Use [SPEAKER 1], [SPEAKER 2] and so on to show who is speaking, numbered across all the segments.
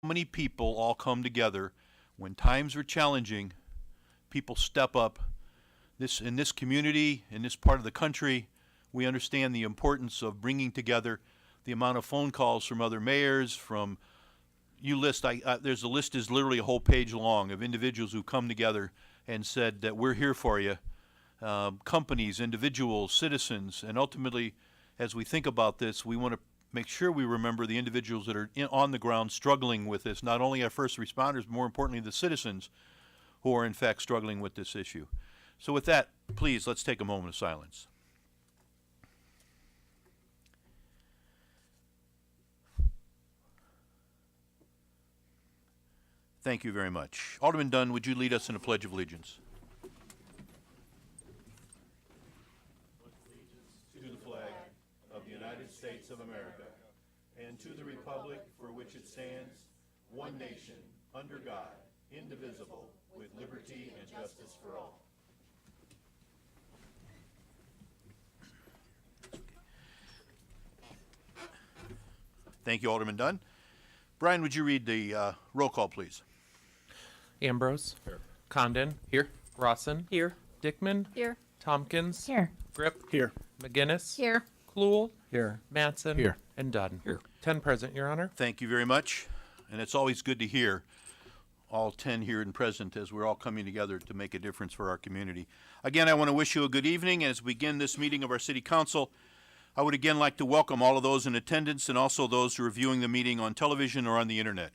[SPEAKER 1] many people all come together when times are challenging. People step up. This in this community, in this part of the country, we understand the importance of bringing together. The amount of phone calls from other mayors, from you list. There's a list is literally a whole page long of individuals who come together and said that we're here for you. Companies, individuals, citizens, and ultimately, as we think about this, we want to make sure we remember the individuals that are on the ground struggling with this, not only our first responders, but more importantly, the citizens who are in fact struggling with this issue. So with that, please, let's take a moment of silence. Thank you very much. Alderman Dunn, would you lead us in a Pledge of Allegiance? To the flag of the United States of America, and to the republic for which it stands, one nation, under God, indivisible, with liberty and justice for all. Thank you, Alderman Dunn. Brian, would you read the roll call, please?
[SPEAKER 2] Ambrose.
[SPEAKER 3] Here.
[SPEAKER 2] Condon.
[SPEAKER 3] Here.
[SPEAKER 2] Rawson.
[SPEAKER 4] Here.
[SPEAKER 2] Dickman.
[SPEAKER 4] Here.
[SPEAKER 2] Tompkins.
[SPEAKER 4] Here.
[SPEAKER 2] Grip.
[SPEAKER 3] Here.
[SPEAKER 2] McGinnis.
[SPEAKER 4] Here.
[SPEAKER 2] Kluhl.
[SPEAKER 3] Here.
[SPEAKER 2] Matson.
[SPEAKER 3] Here.
[SPEAKER 2] And Dunn.
[SPEAKER 3] Here.
[SPEAKER 2] 10 present, Your Honor.
[SPEAKER 1] Thank you very much. And it's always good to hear all 10 here and present as we're all coming together to make a difference for our community. Again, I want to wish you a good evening. As we begin this meeting of our City Council, I would again like to welcome all of those in attendance and also those who are viewing the meeting on television or on the internet.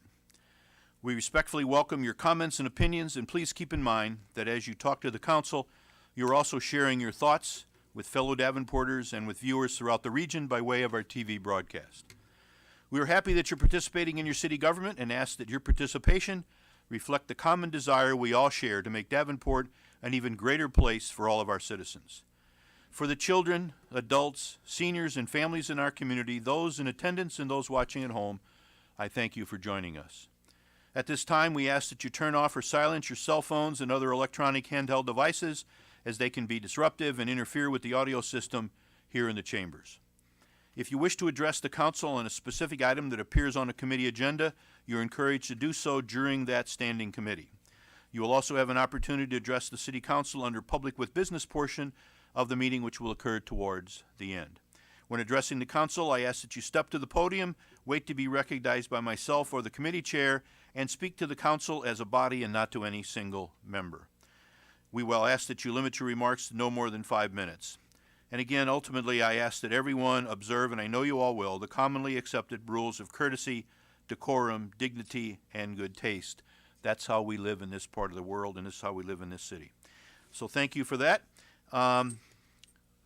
[SPEAKER 1] We respectfully welcome your comments and opinions, and please keep in mind that as you talk to the council, you're also sharing your thoughts with fellow Davenporters and with viewers throughout the region by way of our TV broadcast. We are happy that you're participating in your city government and ask that your participation reflect the common desire we all share to make Davenport an even greater place for all of our citizens. For the children, adults, seniors, and families in our community, those in attendance and those watching at home, I thank you for joining us. At this time, we ask that you turn off or silence your cell phones and other electronic handheld devices, as they can be disruptive and interfere with the audio system here in the chambers. If you wish to address the council on a specific item that appears on a committee agenda, you're encouraged to do so during that standing committee. You will also have an opportunity to address the City Council under Public with Business portion of the meeting, which will occur towards the end. When addressing the council, I ask that you step to the podium, wait to be recognized by myself or the committee chair, and speak to the council as a body and not to any single member. We will ask that you limit your remarks to no more than 5 minutes. And again, ultimately, I ask that everyone observe, and I know you all will, the commonly accepted rules of courtesy, decorum, dignity, and good taste. That's how we live in this part of the world, and this is how we live in this city. So thank you for that.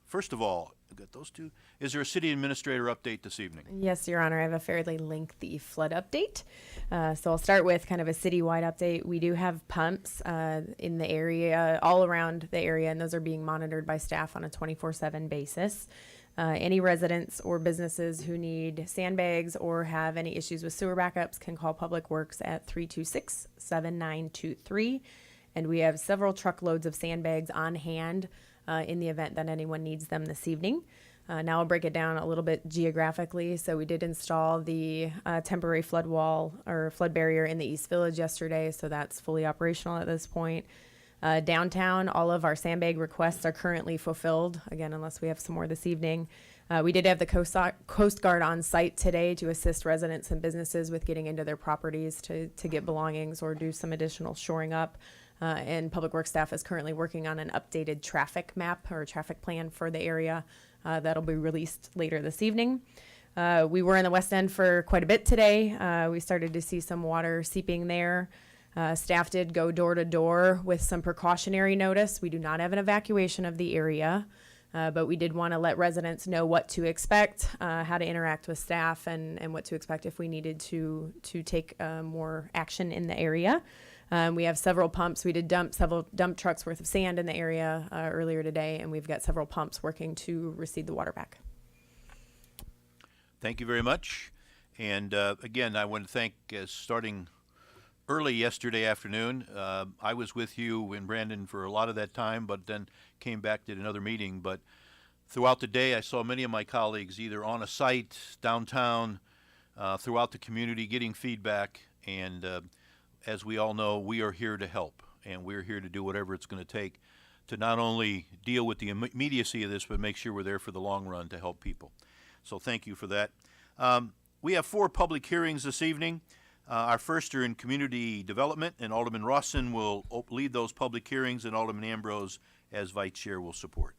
[SPEAKER 1] First of all, I've got those two. Is there a city administrator update this evening?
[SPEAKER 4] Yes, Your Honor. I have a fairly lengthy flood update. So I'll start with kind of a citywide update. We do have pumps in the area, all around the area, and those are being monitored by staff on a 24/7 basis. Any residents or businesses who need sandbags or have any issues with sewer backups can call Public Works at 326-7923. And we have several truckloads of sandbags on hand in the event that anyone needs them this evening. Now I'll break it down a little bit geographically. So we did install the temporary flood wall or flood barrier in the East Village yesterday, so that's fully operational at this point. Downtown, all of our sandbag requests are currently fulfilled, again, unless we have some more this evening. We did have the Coast Guard on site today to assist residents and businesses with getting into their properties to get belongings or do some additional shoring up. And Public Works staff is currently working on an updated traffic map or traffic plan for the area that'll be released later this evening. We were in the West End for quite a bit today. We started to see some water seeping there. Staff did go door to door with some precautionary notice. We do not have an evacuation of the area, but we did want to let residents know what to expect, how to interact with staff, and what to expect if we needed to take more action in the area. We have several pumps. We did dump several dump trucks worth of sand in the area earlier today, and we've got several pumps working to receive the water back.
[SPEAKER 1] Thank you very much. And again, I want to thank, starting early yesterday afternoon, I was with you in Brandon for a lot of that time, but then came back, did another meeting. But throughout the day, I saw many of my colleagues either on a site, downtown, throughout the community, getting feedback. And as we all know, we are here to help, and we're here to do whatever it's going to take to not only deal with the immediacy of this, but make sure we're there for the long run to help people. So thank you for that. We have 4 public hearings this evening. Our first are in community development, and Alderman Rawson will lead those public hearings, and Alderman Ambrose, as vice chair, will support.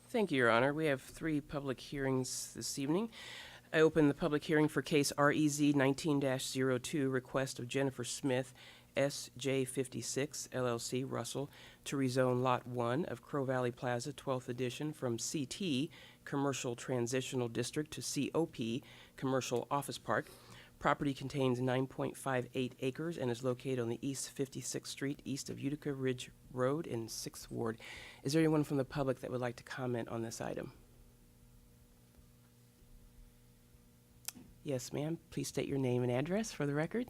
[SPEAKER 3] Thank you, Your Honor. We have 3 public hearings this evening. I open the public hearing for case REZ 19-02, request of Jennifer Smith, SJ56 LLC, Russell, to rezone Lot 1 of Crow Valley Plaza, 12th Edition, from CT, Commercial Transitional District, to COP, Commercial Office Park. Property contains 9.58 acres and is located on the East 56th Street, east of Utica Ridge Road in 6th Ward. Is there anyone from the public that would like to comment on this item? Yes, ma'am. Please state your name and address for the record.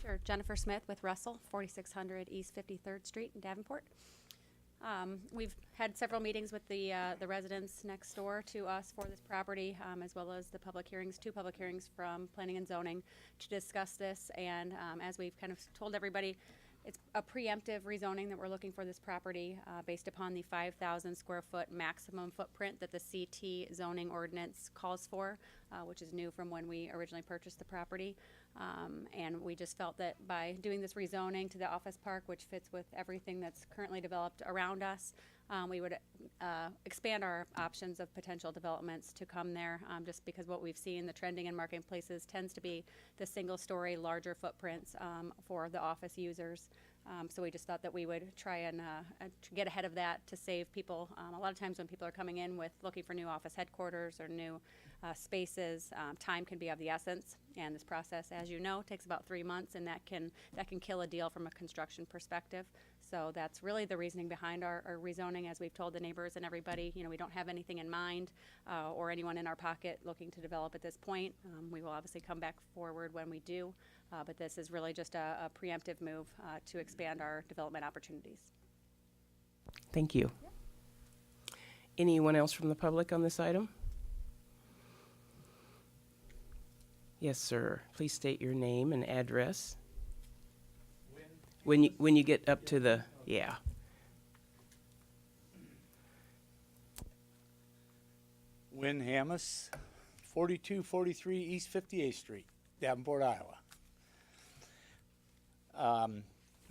[SPEAKER 5] Sure. Jennifer Smith with Russell, 4600 East 53rd Street in Davenport. We've had several meetings with the residents next door to us for this property, as well as the public hearings, 2 public hearings from Planning and Zoning to discuss this. And as we've kind of told everybody, it's a preemptive rezoning that we're looking for this property based upon the 5,000 square foot maximum footprint that the CT zoning ordinance calls for, which is new from when we originally purchased the property. And we just felt that by doing this rezoning to the office park, which fits with everything that's currently developed around us, we would expand our options of potential developments to come there, just because what we've seen, the trending in marketplaces tends to be the single-story, larger footprints for the office users. So we just thought that we would try and get ahead of that to save people. A lot of times when people are coming in with looking for new office headquarters or new spaces, time can be of the essence, and this process, as you know, takes about 3 months, and that can kill a deal from a construction perspective. So that's really the reasoning behind our rezoning. As we've told the neighbors and everybody, we don't have anything in mind or anyone in our pocket looking to develop at this point. We will obviously come back forward when we do, but this is really just a preemptive move to expand our development opportunities.
[SPEAKER 3] Thank you. Yep. Anyone else from the public on this item? Yes, sir. Please state your name and address. When you get up to the, yeah.
[SPEAKER 6] Win Hammis, 4243 East 58th Street, Davenport, Iowa. I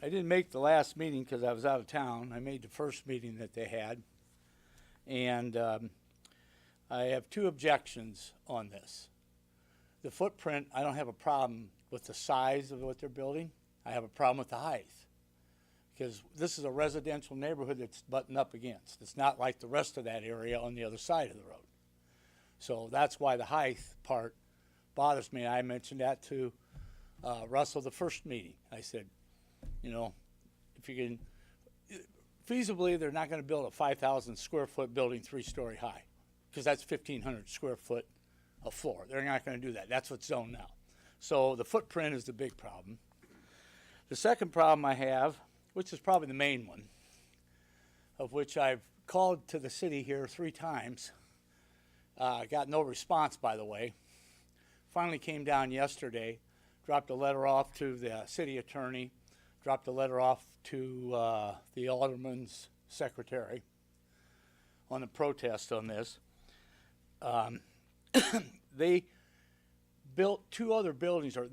[SPEAKER 6] didn't make the last meeting because I was out of town. I made the first meeting that they had. And I have 2 objections on this. The footprint, I don't have a problem with the size of what they're building. I have a problem with the height, because this is a residential neighborhood that's buttoned up against. It's not like the rest of that area on the other side of the road. So that's why the height part bothers me. I mentioned that to Russell the first meeting. I said, if you can, feasibly, they're not going to build a 5,000 square foot building 3-story high, because that's 1,500 square foot a floor. They're not going to do that. That's what's zoned now. So the footprint is the big problem. The second problem I have, which is probably the main one, of which I've called to the city here 3 times, got no response, by the way. Finally came down yesterday, dropped a letter off to the city attorney, dropped a letter off to the alderman's secretary on the protest on this. They built 2 other buildings, or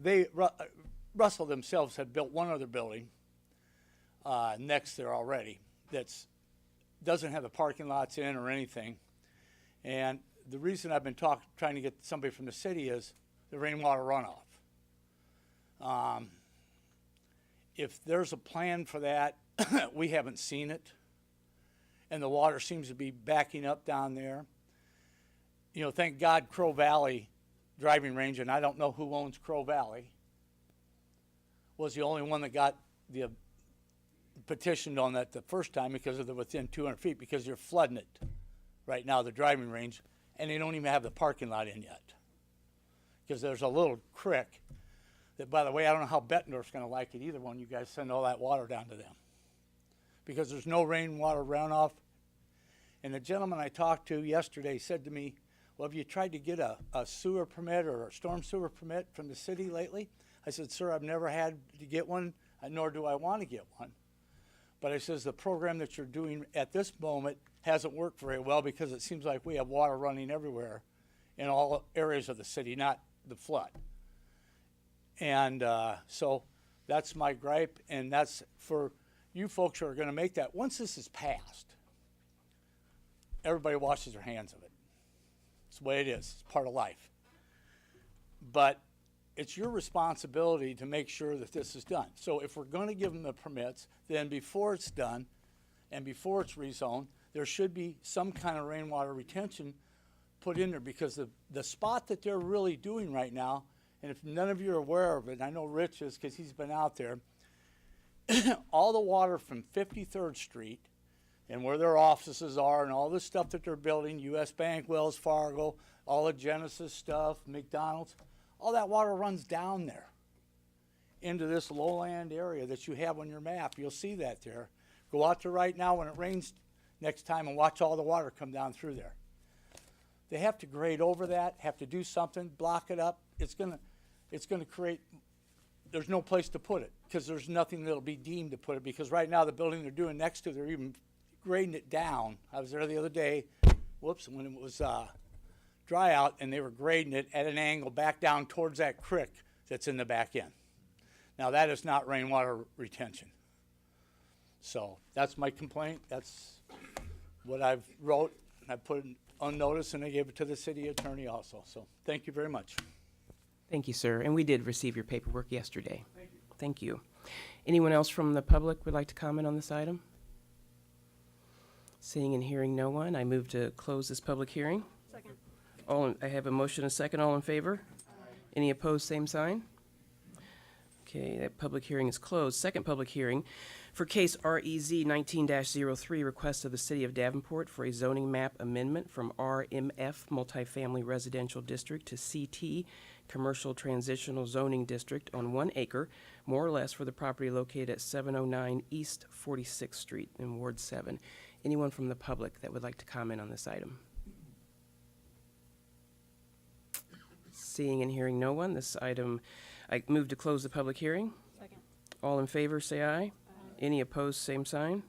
[SPEAKER 6] Russell themselves had built 1 other building next there already that's doesn't have the parking lots in or anything. And the reason I've been trying to get somebody from the city is the rainwater runoff. If there's a plan for that, we haven't seen it, and the water seems to be backing up down there. Thank God Crow Valley driving range, and I don't know who owns Crow Valley, was the only one that got the petitioned on that the first time because of the within 200 feet, because you're flooding it right now, the driving range, and they don't even have the parking lot in yet. Because there's a little creek that, by the way, I don't know how Bettendorf's going to like it either when you guys send all that water down to them. Because there's no rainwater runoff. And the gentleman I talked to yesterday said to me, well, have you tried to get a sewer permit or a storm sewer permit from the city lately? I said, sir, I've never had to get one, nor do I want to get one. But I says, the program that you're doing at this moment hasn't worked very well because it seems like we have water running everywhere in all areas of the city, not the flood. And so that's my gripe, and that's for you folks who are going to make that. Once this is passed, everybody washes their hands of it. It's the way it is. It's part of life. But it's your responsibility to make sure that this is done. So if we're going to give them the permits, then before it's done and before it's rezoned, there should be some kind of rainwater retention put in there, because the spot that they're really doing right now, and if none of you are aware of it, I know Rich is because he's been out there, all the water from 53rd Street and where their offices are and all the stuff that they're building, US Bank, Wells Fargo, all the Genesis stuff, McDonald's, all that water runs down there into this lowland area that you have on your map. You'll see that there. Go out there right now when it rains next time and watch all the water come down through there. They have to grade over that, have to do something, block it up. It's gonna create, there's no place to put it because there's nothing that'll be deemed to put it, because right now the building they're doing next to, they're even grading it down. I was there the other day, whoops, when it was dry out, and they were grading it at an angle back down towards that creek that's in the back end. Now that is not rainwater retention. So that's my complaint. That's what I've wrote. I put it on notice and I gave it to the city attorney also. So thank you very much.
[SPEAKER 3] Thank you, sir. And we did receive your paperwork yesterday. Thank you. Anyone else from the public would like to comment on this item? Seeing and hearing no one, I move to close this public hearing. Second. I have a motion and a second. All in favor? Any opposed, same sign? Okay, that public hearing is closed. Second public hearing for case REZ 19-03, request of the City of Davenport for a zoning map amendment from RMF Multifamily Residential District to CT Commercial Transitional Zoning District on 1 acre, more or less, for the property located at 709 East 46th Street in Ward 7. Anyone from the public that would like to comment on this item? Seeing and hearing no one, this item, I move to close the public hearing.
[SPEAKER 5] Second.
[SPEAKER 3] All in favor, say aye. Any opposed, same sign.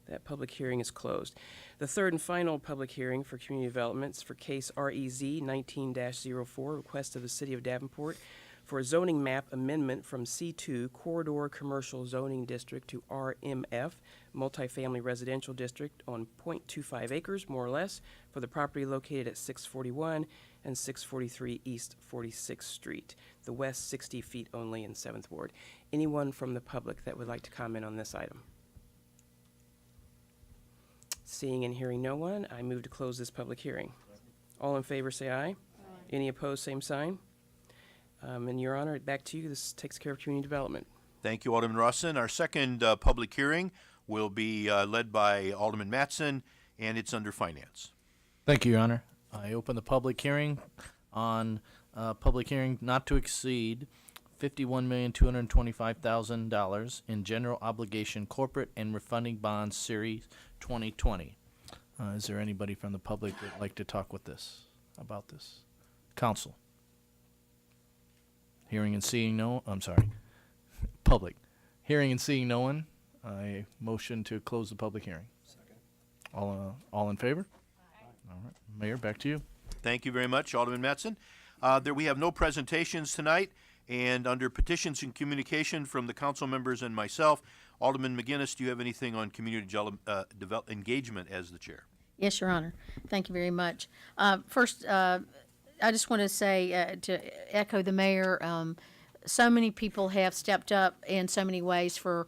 [SPEAKER 3] That public hearing is closed. The third and final public hearing for community developments for case REZ 19-04, request of the City of Davenport for a zoning map amendment from C2 Corridor Commercial Zoning District to RMF Multifamily Residential District on .25 acres, more or less, for the property located at 641 and 643 East 46th Street, the west 60 feet only in 7th Ward. Anyone from the public that would like to comment on this item? Seeing and hearing no one, I move to close this public hearing. All in favor, say aye. Any opposed, same sign. And Your Honor, back to you. This takes care of community development.
[SPEAKER 1] Thank you, Alderman Rawson. Our second public hearing will be led by Alderman Mattson, and it's under finance.
[SPEAKER 7] Thank you, Your Honor. I open the public hearing on public hearing not to exceed $51,225,000 in general obligation corporate and refunding bonds series 2020. Is there anybody from the public that would like to talk with this about this? Council. Hearing and seeing no, I'm sorry, public. Hearing and seeing no one, I motion to close the public hearing. Second. All in favor? All right, Mayor, back to you.
[SPEAKER 1] Thank you very much, Alderman Mattson. We have no presentations tonight, and under petitions and communication from the council members and myself, Alderman McGinnis, do you have anything on community engagement as the chair?
[SPEAKER 8] Yes, Your Honor. Thank you very much. First, I just want to say, to echo the mayor, so many people have stepped up in so many ways for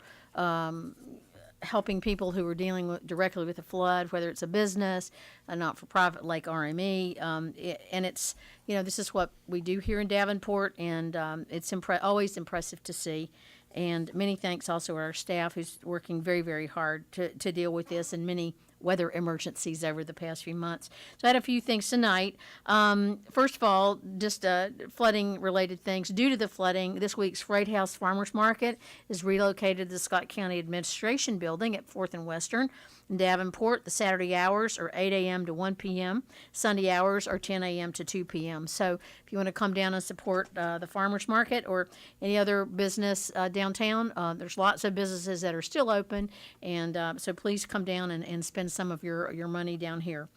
[SPEAKER 8] helping people who are dealing directly with the flood, whether it's a business, a not-for-profit like RME, and it's, this is what we do here in Davenport, and it's always impressive to see. And many thanks also to our staff who's working very, very hard to deal with this and many weather emergencies over the past few months. So I had a few things tonight. First of all, just flooding-related things. Due to the flooding, this week's Freight House Farmers Market is relocated to the Scott County Administration Building at 4th and Western. In Davenport, the Saturday hours are 8 a.m. to 1 p.m. Sunday hours are 10 a.m. to 2 p.m. So if you want to come down and support the farmers market or any other business downtown, there's lots of businesses that are still open, and so please come down and spend some of your money down here.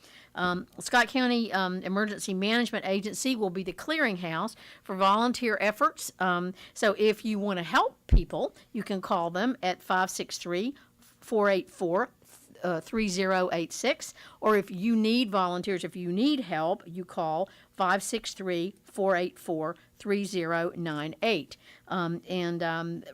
[SPEAKER 8] Scott County Emergency Management Agency will be the clearinghouse for volunteer efforts. So if you want to help people, you can call them at 563-484 3086, or if you need volunteers, if you need help, you call 563-484-3098.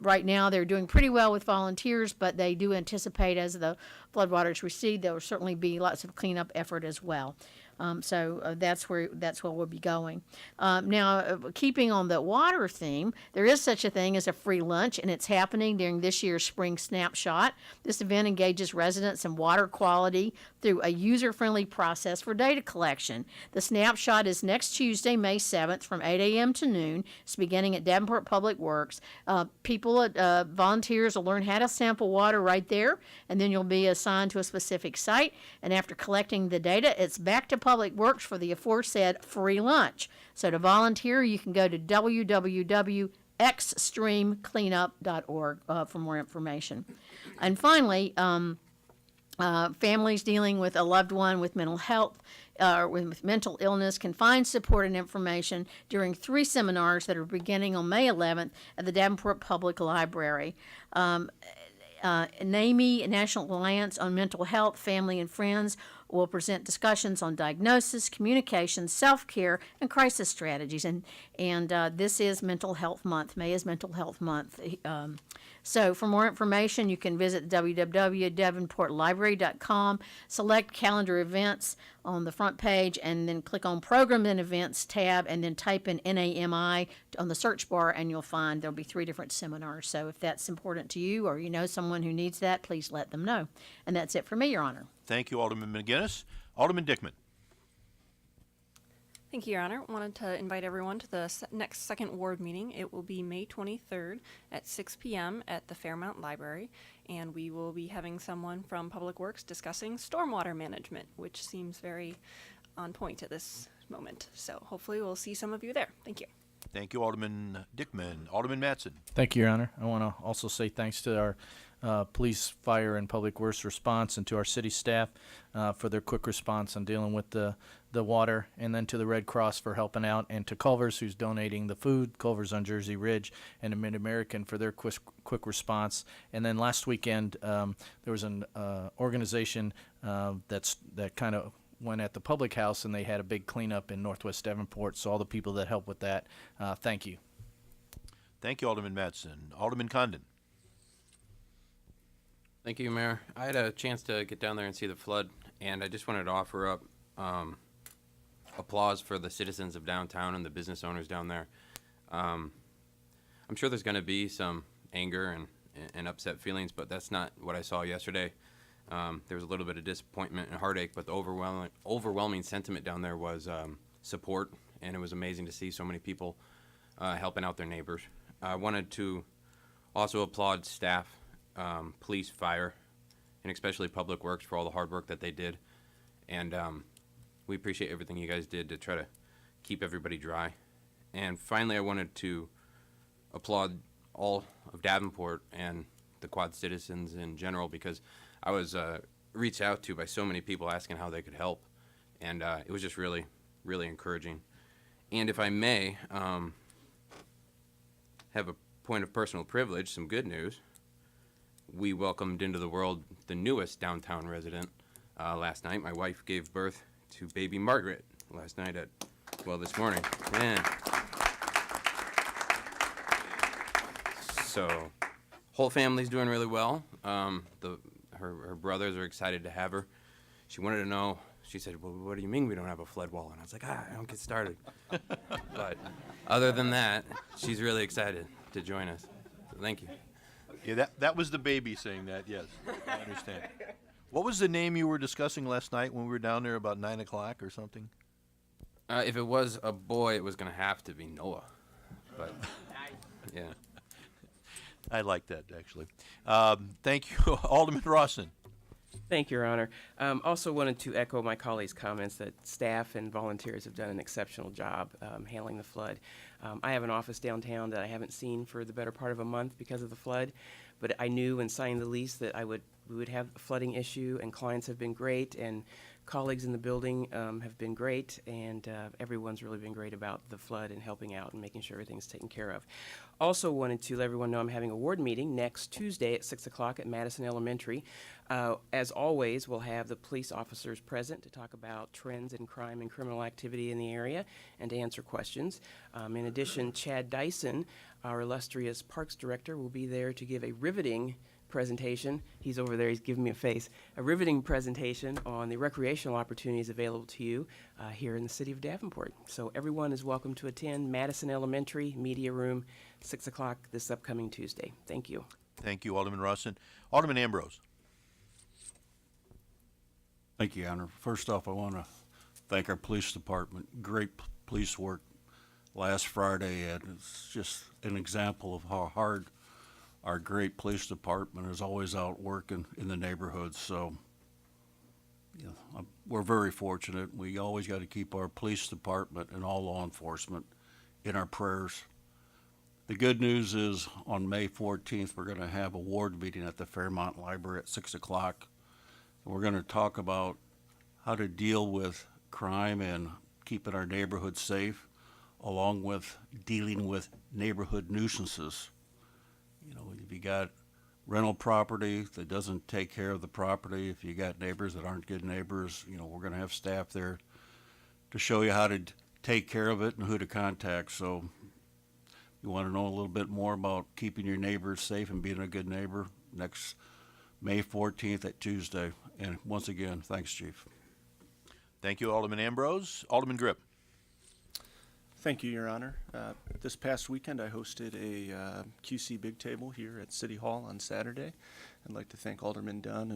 [SPEAKER 8] Right now they're doing pretty well with volunteers, but they do anticipate as the floodwaters recede, there will certainly be lots of cleanup effort as well. That's where we'll be going. Now, keeping on the water theme, there is such a thing as a free lunch, and it's happening during this year's Spring Snapshot. This event engages residents in water quality through a user-friendly process for data collection. The Snapshot is next Tuesday, May 7th, from 8 a.m. to noon. It's beginning at Davenport Public Works. Volunteers will learn how to sample water right there, and then you'll be assigned to a specific site. And after collecting the data, it's back to Public Works for the aforesaid free lunch. So to volunteer, you can go to www.xstreamcleanup.org for more information. And finally, families dealing with a loved one with mental health with mental illness can find support and information during 3 seminars that are beginning on May 11th at the Davenport Public Library. NAMI, National Alliance on Mental Health, Family and Friends, will present discussions on diagnosis, communication, self-care, and crisis strategies. And this is Mental Health Month. May is Mental Health Month. So for more information, you can visit www.davenportlibrary.com, select calendar events on the front page, and then click on Program and Events tab, and then type in NAMI on the search bar, and you'll find there'll be 3 different seminars. So if that's important to you, or you know someone who needs that, please let them know. And that's it for me, Your Honor.
[SPEAKER 1] Thank you, Alderman McGinnis. Alderman Dickman.
[SPEAKER 9] Thank you, Your Honor. Wanted to invite everyone to the next second ward meeting. It will be May 23rd at 6 p.m. at the Fairmount Library, and we will be having someone from Public Works discussing stormwater management, which seems very on point at this moment. So hopefully we'll see some of you there. Thank you.
[SPEAKER 1] Thank you, Alderman Dickman. Alderman Mattson.
[SPEAKER 7] Thank you, Your Honor. I want to also say thanks to our police, fire, and public works response, and to our city staff for their quick response on dealing with the water, and then to the Red Cross for helping out, and to Culver's, who's donating the food, Culver's on Jersey Ridge, and to Mid-American for their quick response. And then last weekend, there was an organization that kind of went at the public house, and they had a big cleanup in Northwest Davenport. So all the people that helped with that, thank you.
[SPEAKER 1] Thank you, Alderman Mattson. Alderman Condon.
[SPEAKER 10] Thank you, Mayor. I had a chance to get down there and see the flood, and I just wanted to offer up applause for the citizens of downtown and the business owners down there. I'm sure there's going to be some anger and upset feelings, but that's not what I saw yesterday. There was a little bit of disappointment and heartache, but the overwhelming sentiment down there was support, and it was amazing to see so many people helping out their neighbors. I wanted to also applaud staff, police, fire, and especially Public Works for all the hard work that they did. And we appreciate everything you guys did to try to keep everybody dry. And finally, I wanted to applaud all of Davenport and the Quad citizens in general, because I was reached out to by so many people asking how they could help. And it was just really, really encouraging. And if I may have a point of personal privilege, some good news. We welcomed into the world the newest downtown resident last night. My wife gave birth to baby Margaret last night this morning. Yeah. So, whole family's doing really well. Her brothers are excited to have her. She wanted to know, she said, well, what do you mean we don't have a flood wall? And I was like, don't get started. But other than that, she's really excited to join us. So thank you.
[SPEAKER 1] Yeah, that was the baby saying that, yes. I understand. What was the name you were discussing last night when we were down there about 9 o'clock or something?
[SPEAKER 10] If it was a boy, it was going to have to be Noah. But, yeah.
[SPEAKER 1] I like that, actually. Thank you, Alderman Rawson.
[SPEAKER 3] Thank you, Your Honor. Also wanted to echo my colleagues' comments that staff and volunteers have done an exceptional job handling the flood. I have an office downtown that I haven't seen for the better part of a month because of the flood, but I knew when signing the lease that we would have a flooding issue, and clients have been great, and colleagues in the building have been great, and everyone's really been great about the flood and helping out and making sure everything's taken care of. Also wanted to let everyone know I'm having a ward meeting next Tuesday at 6 o'clock at Madison Elementary. As always, we'll have the police officers present to talk about trends in crime and criminal activity in the area and to answer questions. In addition, Chad Dyson, our illustrious Parks Director, will be there to give a riveting presentation. He's over there, he's giving me a face. A riveting presentation on the recreational opportunities available to you here in the city of Davenport. So everyone is welcome to attend Madison Elementary Media Room, 6 o'clock this upcoming Tuesday. Thank you.
[SPEAKER 1] Thank you, Alderman Rawson. Alderman Ambrose.
[SPEAKER 11] Thank you, Honor. First off, I want to thank our police department. Great police work last Friday, and it's just an example of how hard our great police department is always out working in the neighborhoods. So, we're very fortunate. We always got to keep our police department and all law enforcement in our prayers. The good news is on May 14th, we're going to have a ward meeting at the Fairmont Library at 6 o'clock. We're going to talk about how to deal with crime and keeping our neighborhoods safe, along with dealing with neighborhood nuisances. If you got rental property that doesn't take care of the property, if you got neighbors that aren't good neighbors, we're going to have staff there to show you how to take care of it and who to contact. So you want to know a little bit more about keeping your neighbors safe and being a good neighbor, next May 14th at Tuesday. And once again, thanks, Chief.
[SPEAKER 1] Thank you, Alderman Ambrose. Alderman Grip.
[SPEAKER 12] Thank you, Your Honor. This past weekend, I hosted a QC Big Table here at City Hall on Saturday. I'd like to thank Alderman Dunn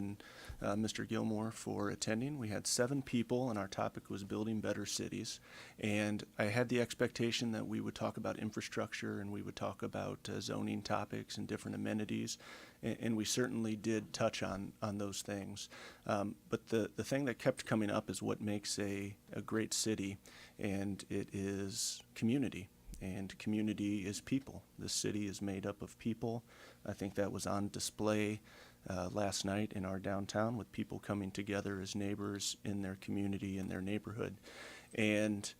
[SPEAKER 12] and Mr. Gilmore for attending. We had 7 people, and our topic was building better cities. And I had the expectation that we would talk about infrastructure and we would talk about zoning topics and different amenities. And we certainly did touch on those things. But the thing that kept coming up is what makes a great city, and it is community. And community is people. The city is made up of people. I think that was on display last night in our downtown, with people coming together as neighbors in their community, in their neighborhood. And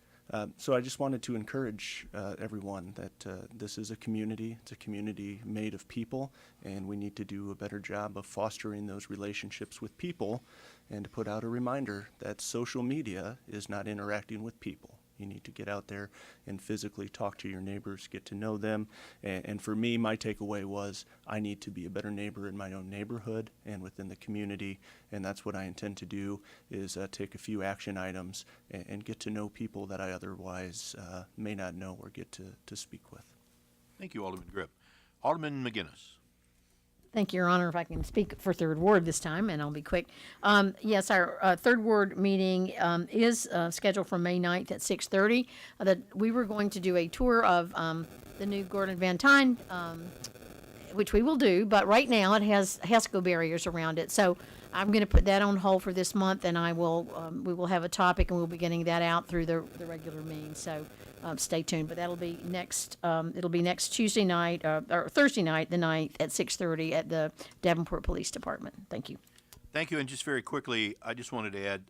[SPEAKER 12] so I just wanted to encourage everyone that this is a community. It's a community made of people, and we need to do a better job of fostering those relationships with people, and to put out a reminder that social media is not interacting with people. You need to get out there and physically talk to your neighbors, get to know them. And for me, my takeaway was I need to be a better neighbor in my own neighborhood and within the community. And that's what I intend to do, is take a few action items and get to know people that I otherwise may not know or get to speak with.
[SPEAKER 1] Thank you, Alderman Grip. Alderman McGinnis.
[SPEAKER 8] Thank you, Your Honor. If I can speak for Third Ward this time, and I'll be quick. Yes, our Third Ward meeting is scheduled for May 9th at 6:30. That we were going to do a tour of the new Gordon Van Tine, which we will do, but right now it has HESCO barriers around it. So I'm going to put that on hold for this month, and we will have a topic, and we'll be getting that out through the regular meeting. So stay tuned. But that'll be next. It'll be next Tuesday night or Thursday night, the 9th at 6:30 at the Davenport Police Department. Thank you.
[SPEAKER 1] Thank you. And just very quickly, I just wanted to add,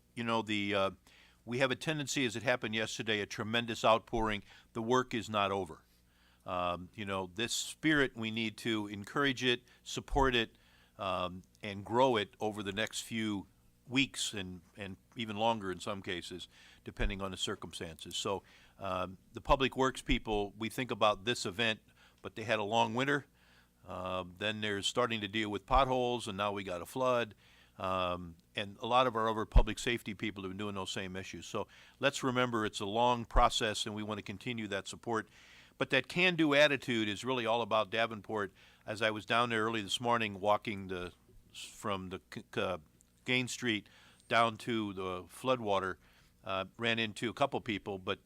[SPEAKER 1] we have a tendency, as it happened yesterday, a tremendous outpouring. The work is not over. This spirit, we need to encourage it, support it, and grow it over the next few weeks and even longer in some cases, depending on the circumstances. So the Public Works people, we think about this event, but they had a long winter. Then they're starting to deal with potholes, and now we got a flood. And a lot of our other public safety people have been doing those same issues. So let's remember it's a long process, and we want to continue that support. But that can-do attitude is really all about Davenport. As I was down there early this morning walking from the Gain Street down to the floodwater, ran into a couple people, but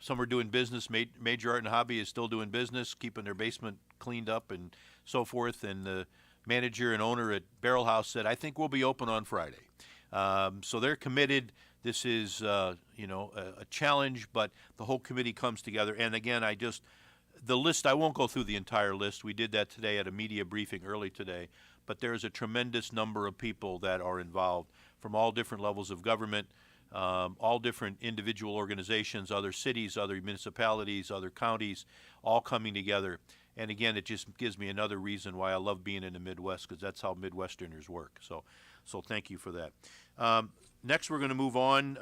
[SPEAKER 1] some are doing business. Major Art and Hobby is still doing business, keeping their basement cleaned up and so forth. And the manager and owner at Barrel House, said, I think we'll be open on Friday. So they're committed. This is, a challenge, but the whole committee comes together. And again, the list, I won't go through the entire list. We did that today at a media briefing early today. But there's a tremendous number of people that are involved from all different levels of government, all different individual organizations, other cities, other municipalities, other counties, all coming together. And again, it just gives me another reason why I love being in the Midwest, because that's how Midwesterners work. So thank you for that. Next, we're going to move on,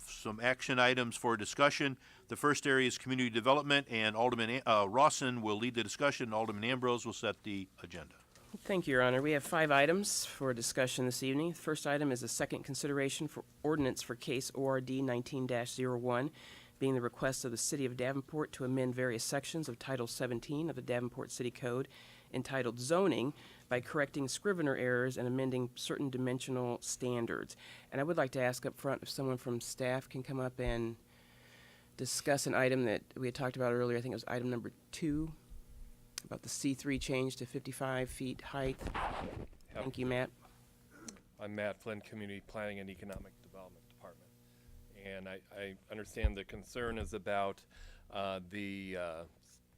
[SPEAKER 1] some action items for discussion. The first area is community development, and Alderman Rawson will lead the discussion. Alderman Ambrose will set the agenda.
[SPEAKER 3] Thank you, Your Honor. We have 5 items for discussion this evening. The first item is a second consideration for ordinance for case ORD 19-01, being the request of the City of Davenport to amend various sections of Title 17 of the Davenport City Code entitled Zoning by correcting scrivener errors and amending certain dimensional standards. And I would like to ask up front if someone from staff can come up and discuss an item that we had talked about earlier. I think it was item number 2, about the C3 change to 55 feet height. Thank you, Matt.
[SPEAKER 2] I'm Matt Flynn, Community Planning and Economic Development Department. And I understand the concern is about the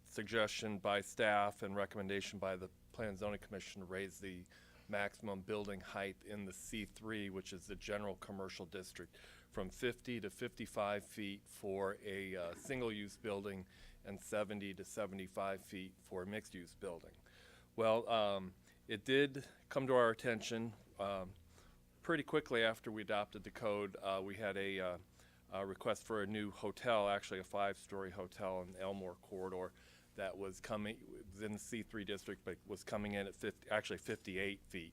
[SPEAKER 2] suggestion by staff and recommendation by the Plan and Zoning Commission to raise the maximum building height in the C3, which is the general commercial district, from 50 to 55 feet for a single-use building and 70 to 75 feet for a mixed-use building. Well, it did come to our attention pretty quickly after we adopted the code. We had a request for a new hotel, actually a 5-story hotel in the Elmore corridor that was coming in the C3 district, but was coming in at 58 feet.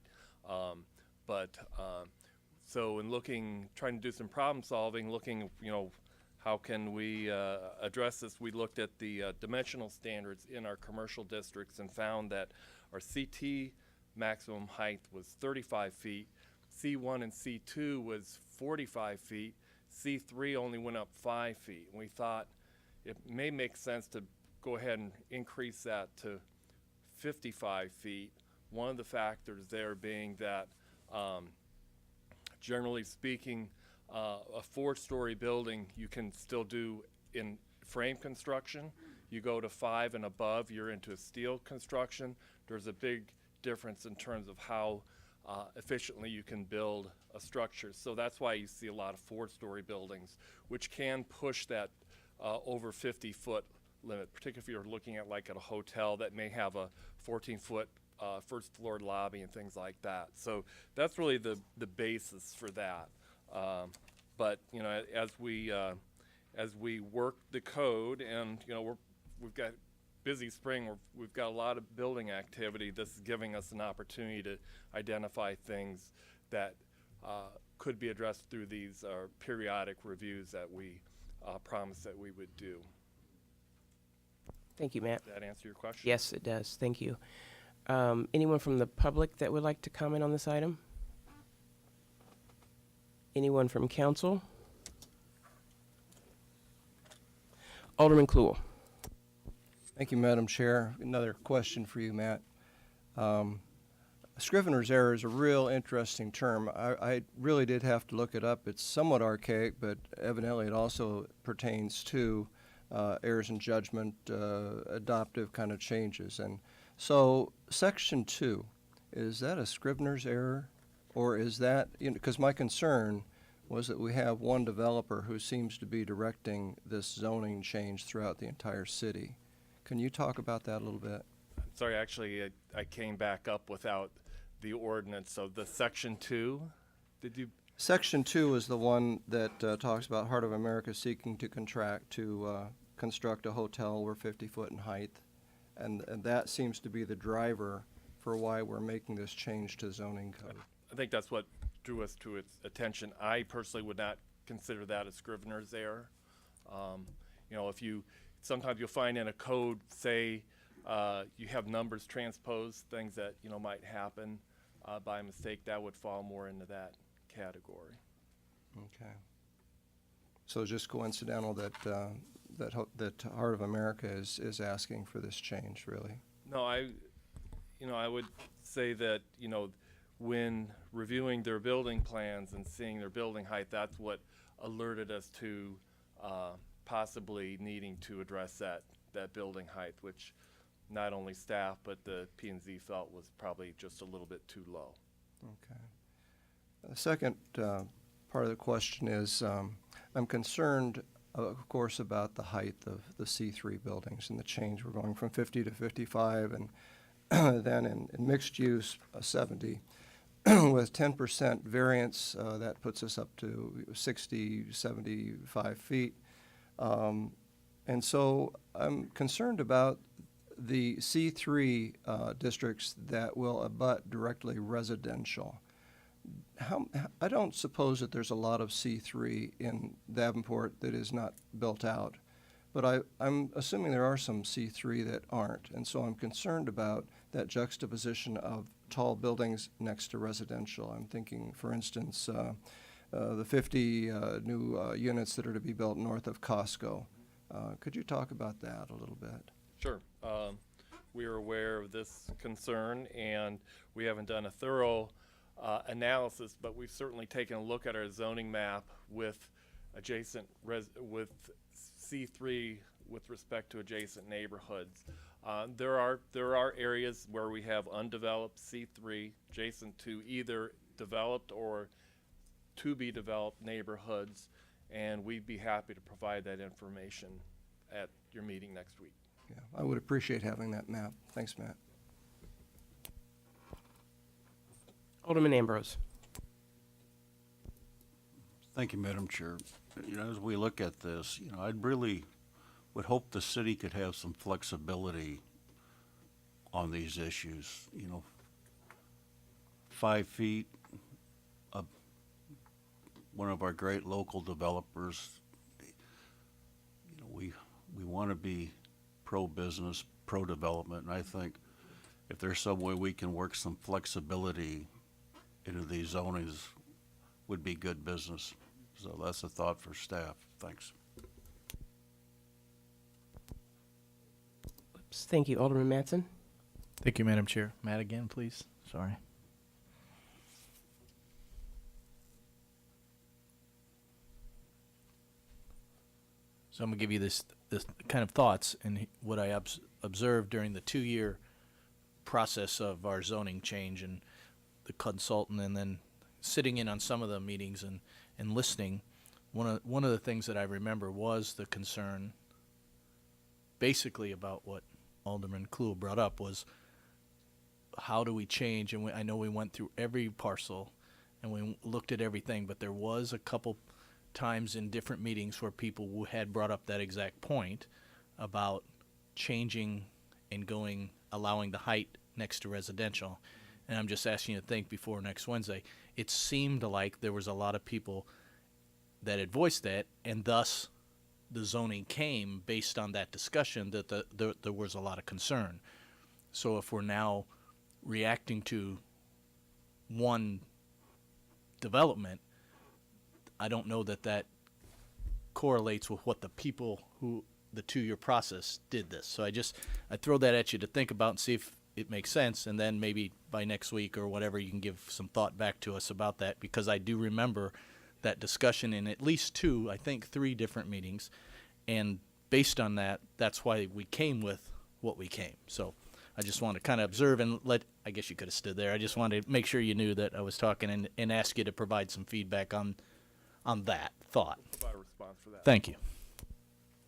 [SPEAKER 2] So in trying to do some problem solving, looking, how can we address this? We looked at the dimensional standards in our commercial districts and found that our CT maximum height was 35 feet, C1 and C2 was 45 feet, C3 only went up 5 feet. And we thought it may make sense to go ahead and increase that to 55 feet. One of the factors there being that, generally speaking, a 4-story building you can still do in frame construction. You go to 5 and above, you're into a steel construction. There's a big difference in terms of how efficiently you can build a structure. So that's why you see a lot of 4-story buildings, which can push that over 50-foot limit, particularly if you're looking at like at a hotel that may have a 14-foot first floor lobby and things like that. So that's really the basis for that. But as we work the code, and we've got busy spring, we've got a lot of building activity. This is giving us an opportunity to identify things that could be addressed through these periodic reviews that we promised that we would do.
[SPEAKER 3] Thank you, Matt.
[SPEAKER 2] Does that answer your question?
[SPEAKER 3] Yes, it does. Thank you. Anyone from the public that would like to comment on this item? Anyone from council? Alderman Kluel.
[SPEAKER 13] Thank you, Madam Chair. Another question for you, Matt. Scrivener's error is a real interesting term. I really did have to look it up. It's somewhat archaic, but evidently it also pertains to errors in judgment, adoptive kind of changes. And so Section 2, is that a Scrivener's error? Or is that, because my concern was that we have one developer who seems to be directing this zoning change throughout the entire city. Can you talk about that a little bit?
[SPEAKER 2] Sorry, actually, I came back up without the ordinance. So the Section 2, did you?
[SPEAKER 13] Section 2 is the one that talks about Heart of America seeking to construct a hotel over 50 foot in height. And that seems to be the driver for why we're making this change to zoning code.
[SPEAKER 2] I think that's what drew us to its attention. I personally would not consider that a Scrivener's error. Sometimes you'll find in a code, say, you have numbers transposed, things that might happen by mistake, that would fall more into that category.
[SPEAKER 13] Okay. So it's just coincidental that that Heart of America is asking for this change, really?
[SPEAKER 2] No, I would say that, when reviewing their building plans and seeing their building height, that's what alerted us to possibly needing to address that building height, which not only staff but the P&Z felt was probably just a little bit too low.
[SPEAKER 13] Okay. The second part of the question is, I'm concerned, of course, about the height of the C3 buildings and the change. We're going from 50 to 55, and then in mixed use, 70. With 10% variance, that puts us up to 60, 75 feet. And so I'm concerned about the C3 districts that will abut directly residential. I don't suppose that there's a lot of C3 in Davenport that is not built out, but I'm assuming there are some C3 that aren't, and so I'm concerned about that juxtaposition of tall buildings next to residential. I'm thinking, for instance, the 50 new units that are to be built north of Costco. Could you talk about that a little bit?
[SPEAKER 2] Sure. We are aware of this concern, and we haven't done a thorough analysis, but we've certainly taken a look at our zoning map with with C3 with respect to adjacent neighborhoods. There are areas where we have undeveloped C3 adjacent to either developed or to be developed neighborhoods, and we'd be happy to provide that information at your meeting next week.
[SPEAKER 13] Yeah, I would appreciate having that map. Thanks, Matt.
[SPEAKER 3] Alderman Ambrose.
[SPEAKER 11] Thank you, Madam Chair. As we look at this, I'd really would hope the city could have some flexibility on these issues. 5 feet, one of our great local developers, we want to be pro-business, pro-development, and I think if there's some way we can work some flexibility into these zonings, would be good business. So that's a thought for staff. Thanks.
[SPEAKER 3] Oops, thank you, Alderman Mattson.
[SPEAKER 7] Thank you, Madam Chair. Matt again, please. Sorry. So I'm going to give you this kind of thoughts and what I observed during the 2-year process of our zoning change and the consultant, and then sitting in on some of the meetings and listening. One of the things that I remember was the concern basically about what Alderman Kluhl brought up was how do we change, and I know we went through every parcel and we looked at everything, but there was a couple times in different meetings where people had brought up that exact point about changing and allowing the height next to residential. And I'm just asking you to think before next Wednesday. It seemed like there was a lot of people that had voiced that, and thus the zoning came based on that discussion that there was a lot of concern. So if we're now reacting to one development, I don't know that correlates with what the people who the 2-year process did this. So I throw that at you to think about and see if it makes sense, and then maybe by next week or whatever you can give some thought back to us about that, because I do remember that discussion in at least 2, I think 3 different meetings, and based on that, that's why we came with what we came. So I just want to kind of observe and I guess you could have stood there. I just wanted to make sure you knew that I was talking and ask you to provide some feedback on that thought.
[SPEAKER 2] Provide a response for that.
[SPEAKER 7] Thank you.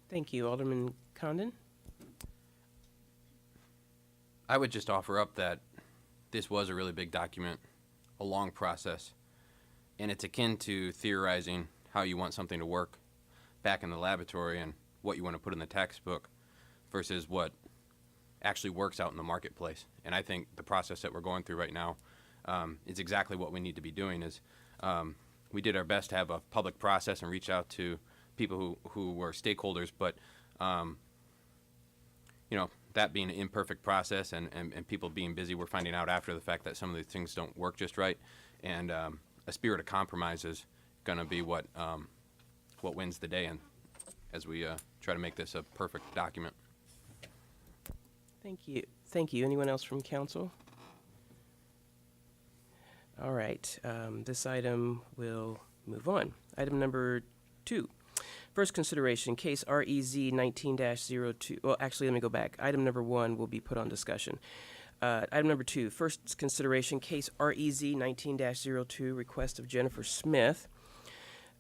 [SPEAKER 3] Thank you, Alderman Condon.
[SPEAKER 10] I would just offer up that this was a really big document, a long process, and it's akin to theorizing how you want something to work back in the laboratory and what you want to put in the textbook versus what actually works out in the marketplace. And I think the process that we're going through right now is exactly what we need to be doing. We did our best to have a public process and reach out to people who were stakeholders, but that being an imperfect process and people being busy, we're finding out after the fact that some of these things don't work just right, and a spirit of compromise is going to be what wins the day, and as we try to make this a perfect document.
[SPEAKER 3] Thank you. Thank you. Anyone else from council? All right, this item will move on. Item number 2. First consideration, case REZ 19-02. Well, actually, let me go back. Item number 1 will be put on discussion. Item number 2, first consideration, case REZ 19-02, request of Jennifer Smith,